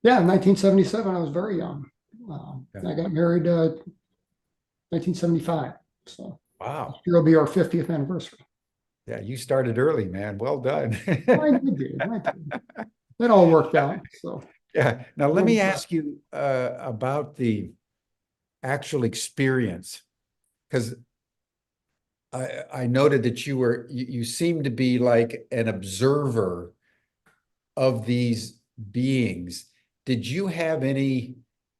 Yeah, in 1977, I was very young. I got married 1975. So wow, it'll be our 50th anniversary. Yeah, you started early, man. Well done. I did. it all worked out. So Yeah. Now let me ask you about the actual experience, because I noted that you seem to be like an observer of these beings. Did you have any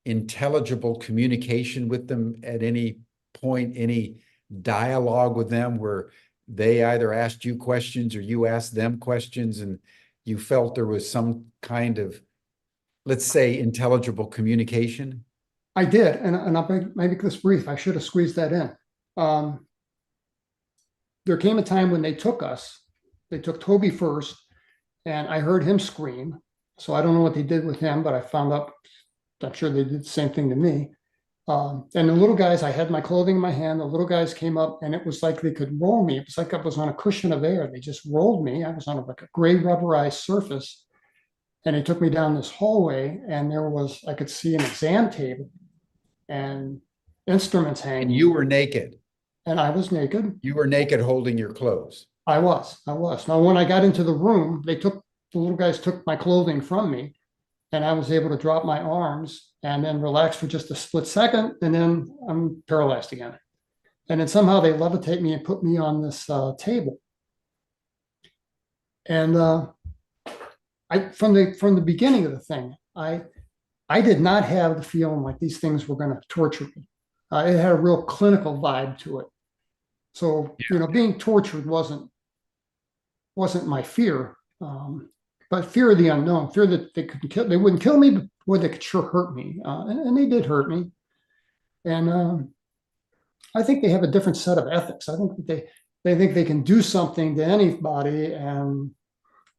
intelligible communication with them at any point, any dialogue with them where they either asked you questions or you asked them questions and you felt there was some kind of, let's say, intelligible communication? I did, and I'll make this brief. I should have squeezed that in. Um, there came a time when they took us. They took Toby first, and I heard him scream. So I don't know what they did with him, but I found out. I'm sure they did the same thing to me. And the little guys, I had my clothing in my hand. The little guys came up, and it was like they could roll me. It was like I was on a cushion of air. They just rolled me. I was on like a gray rubberized surface, and they took me down this hallway. And I could see an exam table and instruments hanging. And you were naked. And I was naked. You were naked holding your clothes. I was. Now, when I got into the room, the little guys took my clothing from me, and I was able to drop my arms and then relax for just a split second, and then I'm paralyzed again. And then somehow they levitate me and put me on this table. And from the beginning of the thing, I did not have the feeling like these things were going to torture me. It had a real clinical vibe to it. So, being tortured wasn't my fear, but fear of the unknown, fear that they wouldn't kill me, but they could sure hurt me. And they did hurt me. And I think they have a different set of ethics. I think that they think they can do something to anybody. And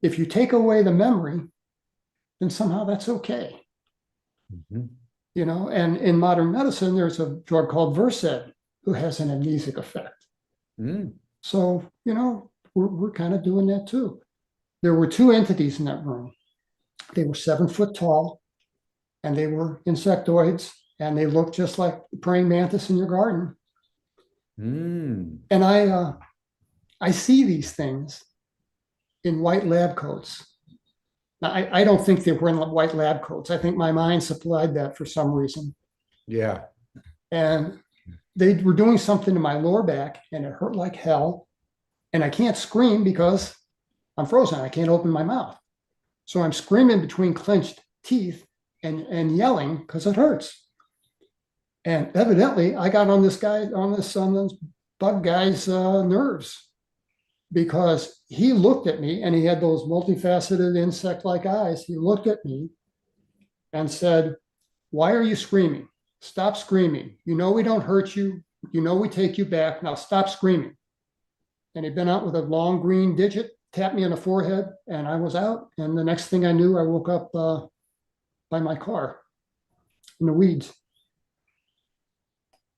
if you take away the memory, then somehow that's okay. Mhm. And in modern medicine, there's a drug called Versed who has an amnesic effect. Mm. So, we're kind of doing that too. There were two entities in that room. They were 7 foot tall, and they were insectoids, and they looked just like the praying mantis in your garden. Mm. And I see these things in white lab coats. Now, I don't think they were in white lab coats. I think my mind supplied that for some reason. Yeah. And they were doing something to my lower back, and it hurt like hell. And I can't scream because I'm frozen. I can't open my mouth. So I'm screaming between clenched teeth and yelling because it hurts. And evidently, I got on this bug guy's nerves, because he looked at me, and he had those multifaceted insect-like eyes. He looked at me and said, "Why are you screaming? Stop screaming. We don't hurt you. We take you back. Now stop screaming." And he'd been out with a long green digit, tapped me on the forehead, and I was out. And the next thing I knew, I woke up by my car in the weeds.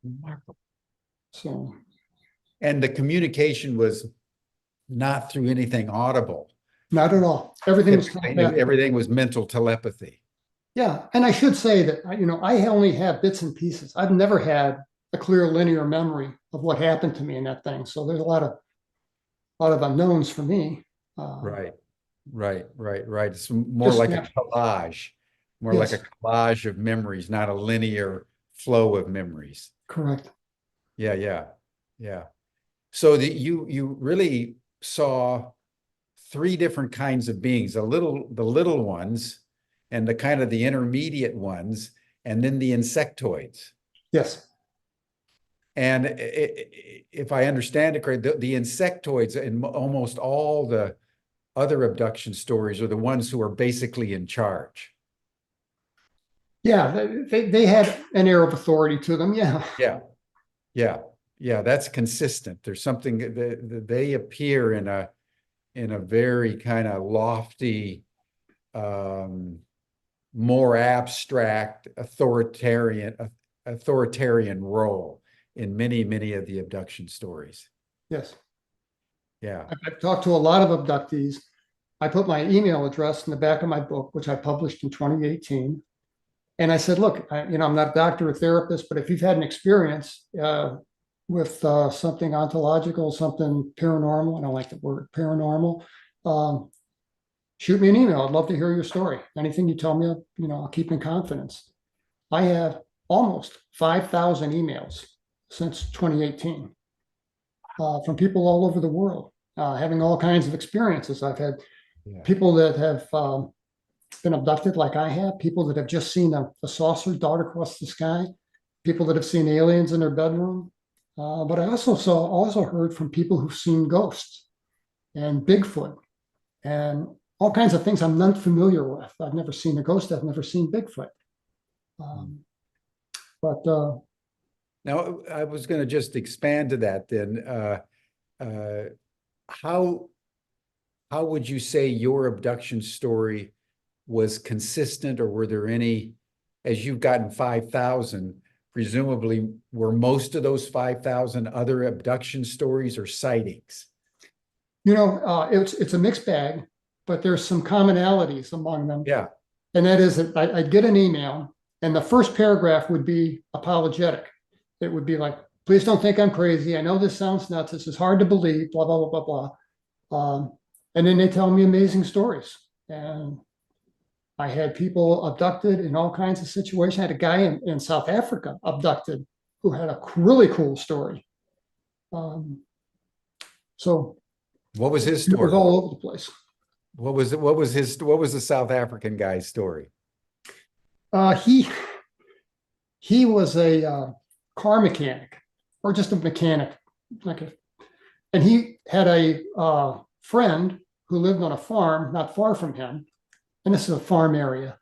Remarkable. So, And the communication was not through anything audible. not at all. Everything was telepathic. Everything was mental telepathy. Yeah, and I should say that I only have bits and pieces. I've never had a clear linear memory of what happened to me in that thing. So there's a lot of unknowns for me. Right. It's more like a collage, like a collage of memories, not a linear flow of memories. Correct. Yeah. So you really saw 3 different kinds of beings: the little ones, and the kind of the intermediate ones, and then the insectoids. Yes. And if I understand it correctly, the insectoids in almost all the other abduction stories are the ones who are basically in charge. Yeah, they had an air of authority to them. Yeah. That's consistent. There's something that they appear in a very kind of lofty, more abstract, authoritarian role in many of the abduction stories. Yes. Yeah. I've talked to a lot of abductees. I put my email address in the back of my book, which I published in 2018. And I said, look, I'm not a doctor or therapist, but if you've had an experience with something ontological, something paranormal, I don't like the word paranormal, shoot me an email. I'd love to hear your story. Anything you tell me, I'll keep in confidence. I have almost 5,000 emails since 2018 from people all over the world, having all kinds of experiences. I've had people that have been abducted like I have, people that have just seen a saucer dart across the sky, people that have seen aliens in their bedroom. But I also heard from people who've seen ghosts and Bigfoot and all kinds of things I'm not familiar with. I've never seen a ghost. I've never seen Bigfoot. But Now, I was going to just expand to that then. How would you say your abduction story was consistent, or were there any, as you've gotten 5,000, presumably were most of those 5,000 other abduction stories or sightings? it's a mixed bag, but there's some commonalities among them. Yeah. And that is that I'd get an email, and the first paragraph would be apologetic. It would be like, please don't think I'm crazy. I know this sounds nuts. This is hard to believe, blah, blah, blah, blah, blah. And then they tell me amazing stories. And I had people abducted in all kinds of situations. I had a guy in South Africa abducted who had a really cool story. So what was his it story? was all over the place. What was the South African guy's story? He was a car mechanic, or just a mechanic, and he had a friend who lived on a farm not far from him, and this is a farm area.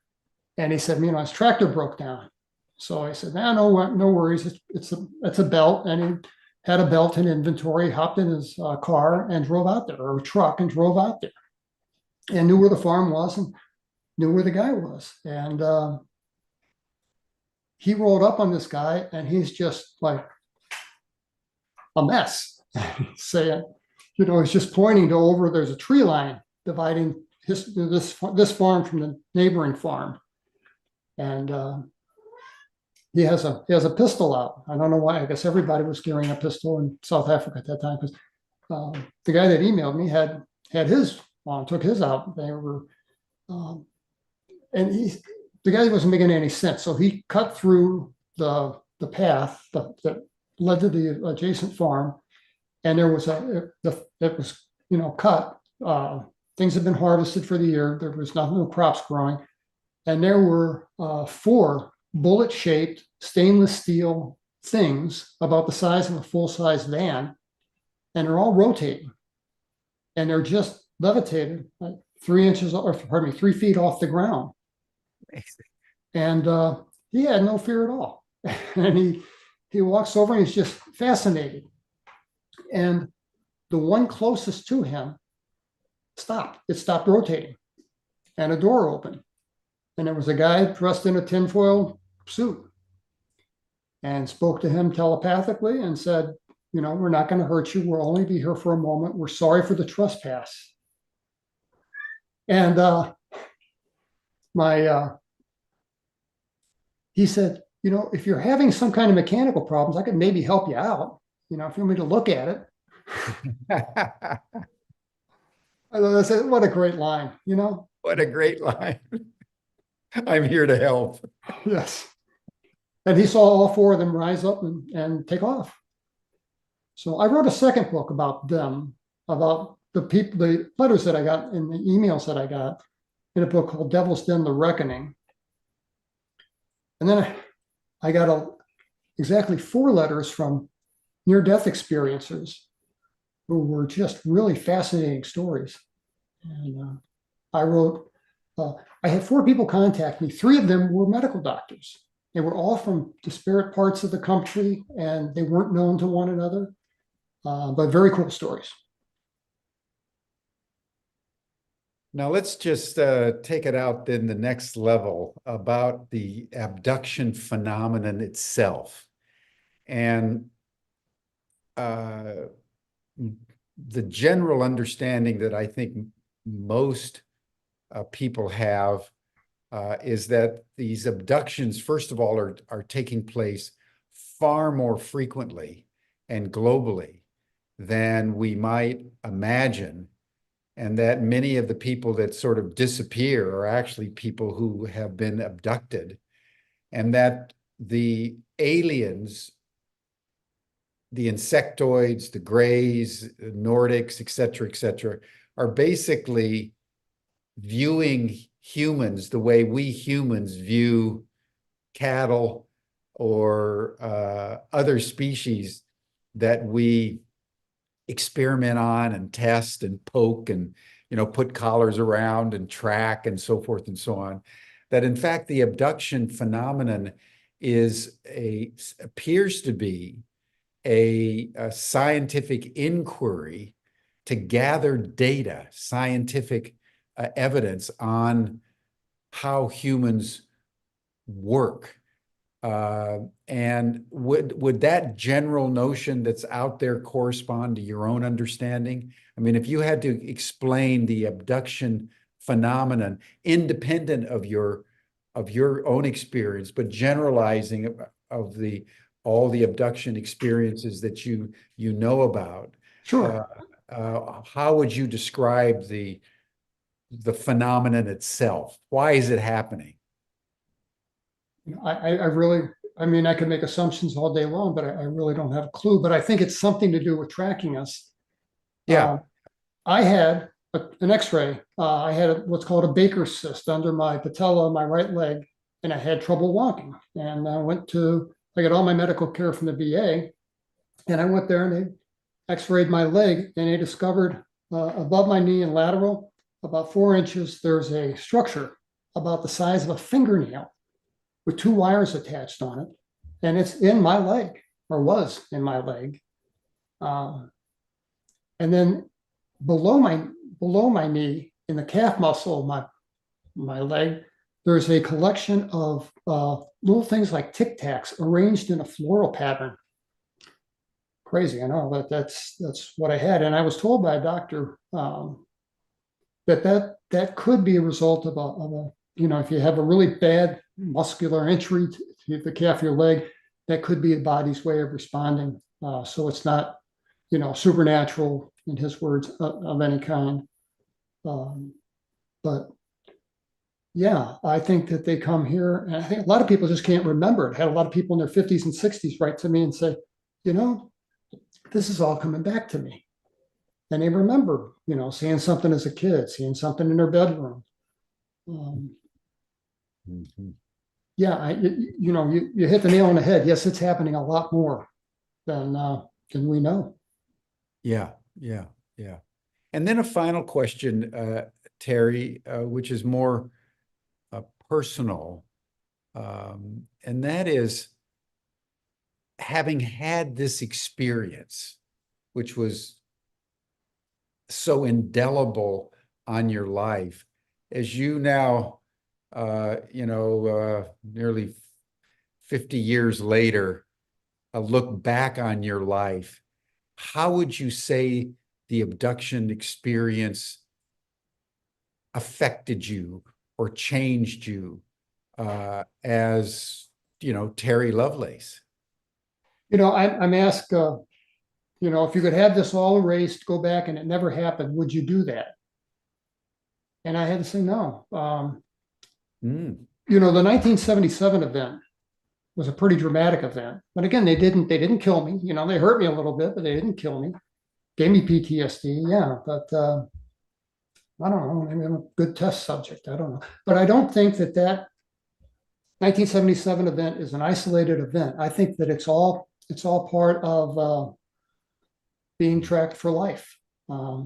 And he said, his tractor broke down. So I said, no worries, it's a belt. And he had a belt in inventory, hopped in his car and drove out there, or a truck, and drove out there, and knew where the farm was and knew where the guy was. And he rolled up on this guy, and he's just like a mess, saying, he's just pointing to over, there's a tree line dividing this farm from the neighboring farm. And he has a pistol out. I don't know why. I guess everybody was carrying a pistol in South Africa at that time, because the guy that emailed me had his on, took his out. They were, and the guy wasn't making any sense. So he cut through the path that led to the adjacent farm, and there was it was cut. Things had been harvested for the year. There was no crops growing, and there were 4 bullet-shaped stainless steel things about the size of a full-size van, and they're all rotating, and they're just levitated like 3 feet off the ground. And he had no fear at all. And he walks over, and he's just fascinated. And the one closest to him stopped. It stopped rotating, and a door opened. And there was a guy dressed in a tinfoil suit, and spoke to him telepathically and said, we're not going to hurt you. We'll only be here for a moment. We're sorry for the trespass. And he said, if you're having some kind of mechanical problems, I could maybe help you out. If you want me to look at it. I said, what a great line, What a great line. I'm here to help. Yes. And he saw all 4 of them rise up and take off. So I wrote a second book about them, about the people, the letters that I got and the emails that I got, in a book called Devil's Den: The Reckoning. And then I got exactly 4 letters from near-death experiencers who were just really fascinating stories. And I wrote, I had 4 people contact me. 3 of them were medical doctors. They were all from disparate parts of the country, and they weren't known to one another, but very cool stories. Now let's just take it out then the next level about the abduction phenomenon itself. And the general understanding that I think most people have is that these abductions, first of all, are taking place far more frequently and globally than we might imagine. and that many of the people that sort of disappear are actually people who have been abducted, and that the aliens, the insectoids, the Greys, Nordics, et cetera, are basically viewing humans the way we humans view cattle or other species that we experiment on and test and poke and, put collars around and track and so forth and so on. That in fact, the abduction phenomenon appears to be a scientific inquiry to gather data, scientific evidence on how humans work. And would that general notion that's out there correspond to your own understanding? I mean, if you had to explain the abduction phenomenon independent of your own experience, but generalizing of all the abduction experiences that you know about, Sure. how would you describe the phenomenon itself? Why is it happening? I really, I mean, I can make assumptions all day long, but I really don't have a clue. But I think it's something to do with tracking us. Yeah. I had an X-ray. I had what's called a Baker's cyst under my patella, my right leg, and I had trouble walking. And I got all my medical care from the VA, and I went there and they X-rayed my leg, and they discovered above my knee and lateral, about 4 inches, there's a structure about the size of a fingernail with 2 wires attached on it, and it's in my leg, or was in my leg. And then below my knee, in the calf muscle of my leg, there's a collection of little things like Tic Tacs arranged in a floral pattern. Crazy, I know, but that's what I had, and I was told by a doctor that could be a result of a if you have a really bad muscular injury to the calf of your leg, that could be the body's way of responding. So it's not, supernatural, in his words, of any kind. But yeah, I think that they come here, and I think a lot of people just can't remember it. I had a lot of people in their 50s and 60s write to me and say, this is all coming back to me. And they remember, seeing something as a kid, seeing something in their bedroom. Yeah, you hit the nail on the head. Yes, it's happening a lot more than we know. Yeah. And then a final question, Terry, which is more personal, and that is, having had this experience, which was so indelible on your life, as you now, nearly 50 years later, look back on your life, how would you say the abduction experience affected you or changed you as, Terry Lovelace? I'm asked, if you could have this all erased, go back, and it never happened, would you do that? And I had to say no. The 1977 event was a pretty dramatic event. But again, they didn't kill me. They hurt me a little bit, but they didn't kill me. Gave me PTSD, yeah. But I don't know, maybe I'm a good test subject. I don't know. But I don't think that 1977 event is an isolated event. I think that it's all part of being tracked for life. I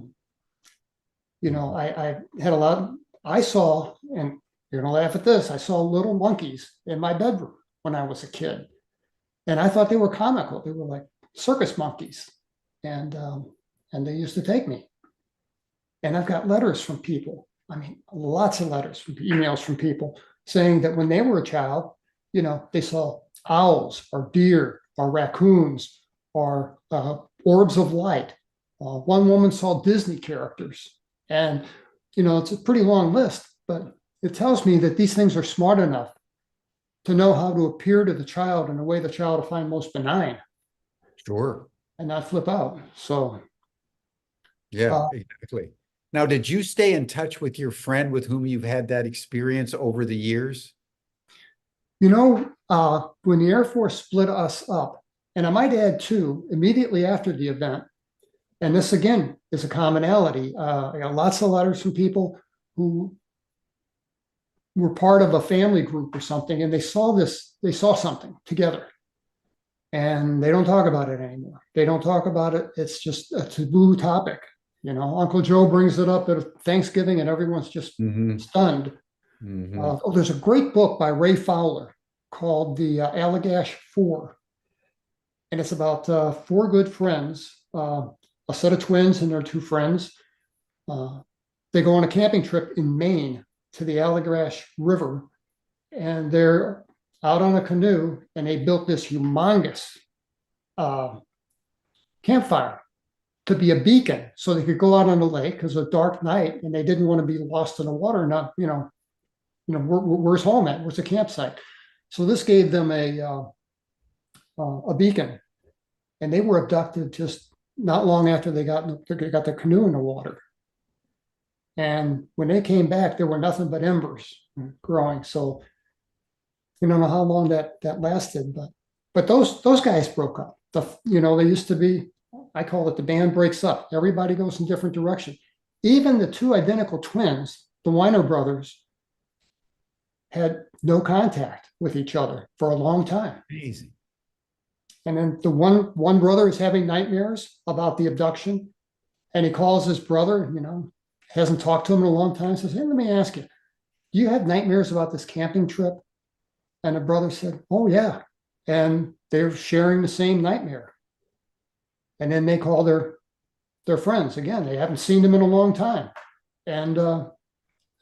had a lot. I saw, and you're gonna laugh at this, I saw little monkeys in my bedroom when I was a kid, and I thought they were comical. They were like circus monkeys, and they used to take me. And I've got letters from people. I mean, lots of letters, emails from people saying that when they were a child, they saw owls or deer or raccoons or orbs of light. One woman saw Disney characters. And, it's a pretty long list, but it tells me that these things are smart enough to know how to appear to the child in a way the child will find most benign. Sure. And not flip out. So. Yeah, exactly. Now, did you stay in touch with your friend with whom you've had that experience over the years? You know, when the Air Force split us up, and I might add too, immediately after the event, and this again is a commonality. I got lots of letters from people who were part of a family group or something, and they saw something together. And they don't talk about it anymore. They don't talk about it. It's just a taboo topic. You know, Uncle Joe brings it up at Thanksgiving and everyone's just stunned. There's a great book by Ray Fowler called The Allagash Four. And it's about four good friends, a set of twins and their two friends. They go on a camping trip in Maine to the Allagash River, and they're out on a canoe, and they built this humongous campfire to be a beacon so they could go out on the lake because it's a dark night and they didn't want to be lost in the water. Not, where's home at? Where's the campsite? So this gave them a beacon, and they were abducted just not long after they got the canoe in the water. And when they came back, there were nothing but embers growing. So you don't know how long that lasted, but those guys broke up. They used to be, I call it the band breaks up. Everybody goes in different direction. Even the two identical twins, the Weiner brothers, had no contact with each other for a long time. Amazing. And then the one brother is having nightmares about the abduction, and he calls his brother, hasn't talked to him in a long time, says, "Hey, let me ask you, do you have nightmares about this camping trip?" And the brother said, "Oh, yeah." And they're sharing the same nightmare. And then they call their friends again. They haven't seen them in a long time. And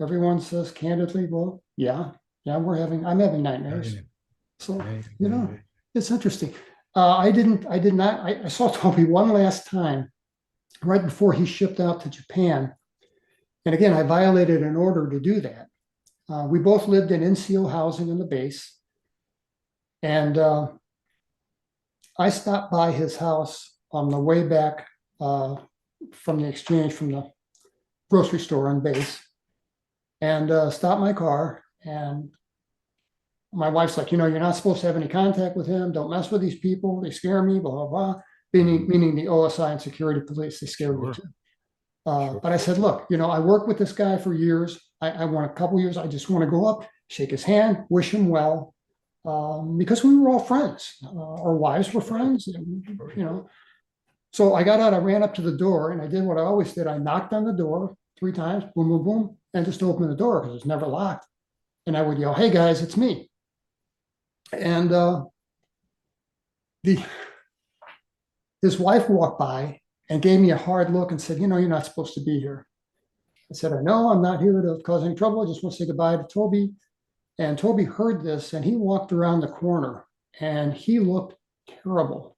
everyone says candidly, "Well, yeah, I'm having nightmares." So, it's interesting. I saw Toby one last time right before he shipped out to Japan. And again, I violated an order to do that. We both lived in NCO housing in the base. And I stopped by his house on the way back from the exchange from the grocery store on base, and stopped my car. And my wife's like, you're not supposed to have any contact with him. Don't mess with these people. They scare me, blah, blah, blah. Meaning the OSI and security police, they scared me too. But I said, look, I worked with this guy for years. I want a couple years. I just want to go up, shake his hand, wish him well, because we were all friends. Our wives were friends, and, So I got out, I ran up to the door, and I did what I always did. I knocked on the door 3 times, boom, boom, boom, and just opened the door because it's never locked. And I would yell, "Hey guys, it's me." And his wife walked by and gave me a hard look and said, "You're not supposed to be here." I said, "I know, I'm not here to cause any trouble. I just want to say goodbye to Toby." And Toby heard this, and he walked around the corner, and he looked terrible.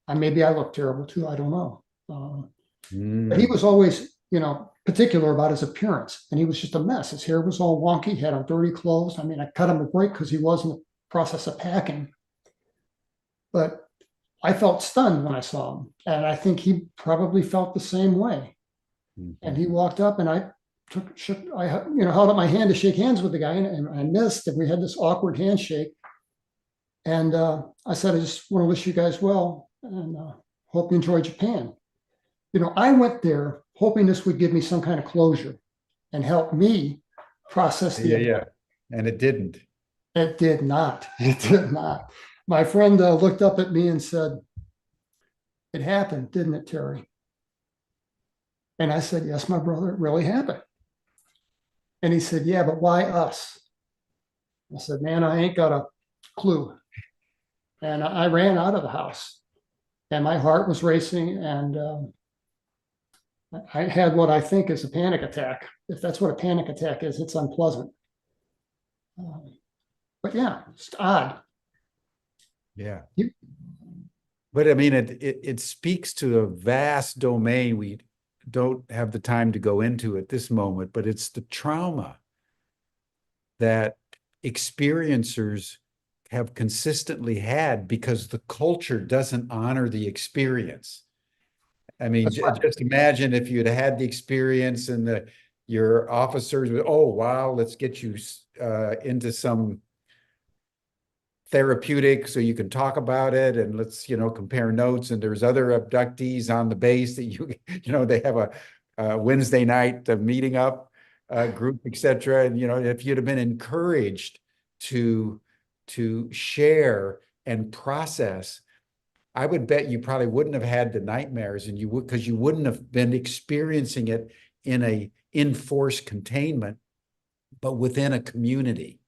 And maybe I looked terrible too, I don't know. But he was always, particular about his appearance, and he was just a mess. His hair was all wonky, he had on dirty clothes. I mean, I cut him a break because he was in the process of packing. But I felt stunned when I saw him, and I think he probably felt the same way. And he walked up, and I held up my hand to shake hands with the guy, and I missed, and we had this awkward handshake. And I said, "I just want to wish you guys well, and hope you enjoy Japan." I went there hoping this would give me some kind of closure and help me process the Yeah. And it didn't. It did not. It did not. My friend looked up at me and said, "It happened, didn't it, Terry?" And I said, "Yes, my brother, it really happened." And he said, "Yeah, but why us?" I said, "Man, I ain't got a clue." And I ran out of the house, and my heart was racing, and I had what I think is a panic attack. If that's what a panic attack is, it's unpleasant. But yeah, it's odd. Yeah. But I mean, it speaks to a vast domain we don't have the time to go into at this moment, but it's the trauma that experiencers have consistently had because the culture doesn't honor the experience. I mean, That's right. just imagine if you'd had the experience and your officers would, oh, wow, let's get you into some therapeutic so you can talk about it and let's, compare notes. And there's other abductees on the base that they have a Wednesday night meeting up group, etc. And, if you'd have been encouraged to share and process, I would bet you probably wouldn't have had the nightmares, and because you wouldn't have been experiencing it in a enforced containment, but within a community.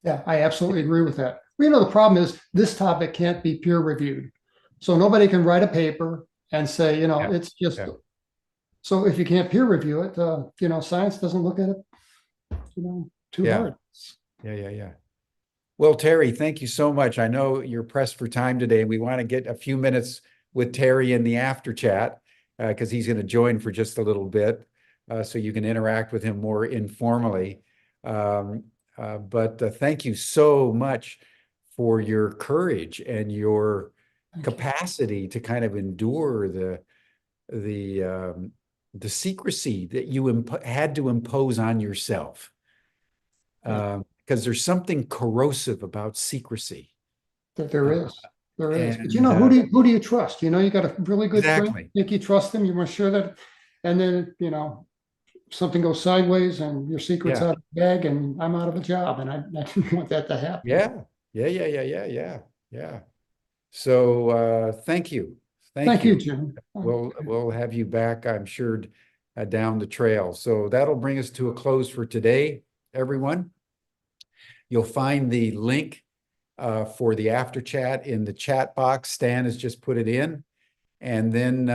Yeah, I absolutely agree with that. The problem is this topic can't be peer reviewed. So nobody can write a paper and say, Yeah. it's just, Yeah. so if you can't peer review it, science doesn't look at it, too Yeah. hard. Yeah. Well, Terry, thank you so much. I know you're pressed for time today, and we want to get a few minutes with Terry in the after chat because he's going to join for just a little bit, so you can interact with him more informally. But thank you so much for your courage and your capacity to kind of endure the secrecy that you had to impose on yourself. Because there's something corrosive about secrecy. That there is. But And who do you trust? You got a really good friend, exactly. think you trust them, you want to share that, and then, something goes sideways and your secret's Yeah. out of the bag and I'm out of a job, and I didn't want that to happen. Yeah. So thank you. Thank you, Jim. We'll have you back, I'm sure, down the trail. So that'll bring us to a close for today, everyone. You'll find the link for the after chat in the chat box. Stan has just put it in. And then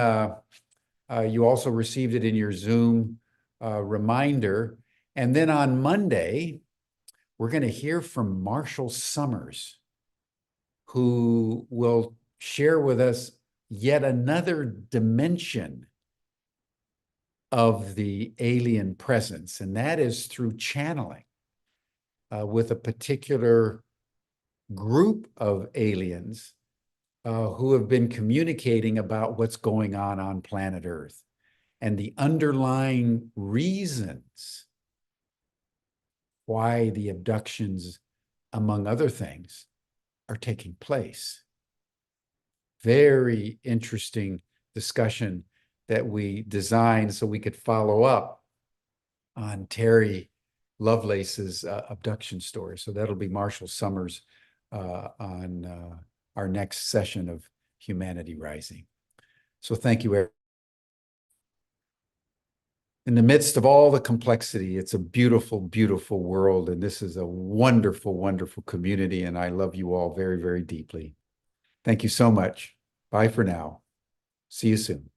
you also received it in your Zoom reminder. And then on Monday, we're going to hear from Marshall Summers, who will share with us yet another dimension of the alien presence, and that is through channeling with a particular group of aliens who have been communicating about what's going on planet Earth and the underlying reasons why the abductions, among other things, are taking place. Very interesting discussion that we designed so we could follow up on Terry Lovelace's abduction story. So that'll be Marshall Summers on our next session of Humanity Rising. So thank you, everyone. In the midst of all the complexity, it's a beautiful, beautiful world. And this is a wonderful, wonderful community. And I love you all very, very deeply. Thank you so much. Bye for now. See you soon.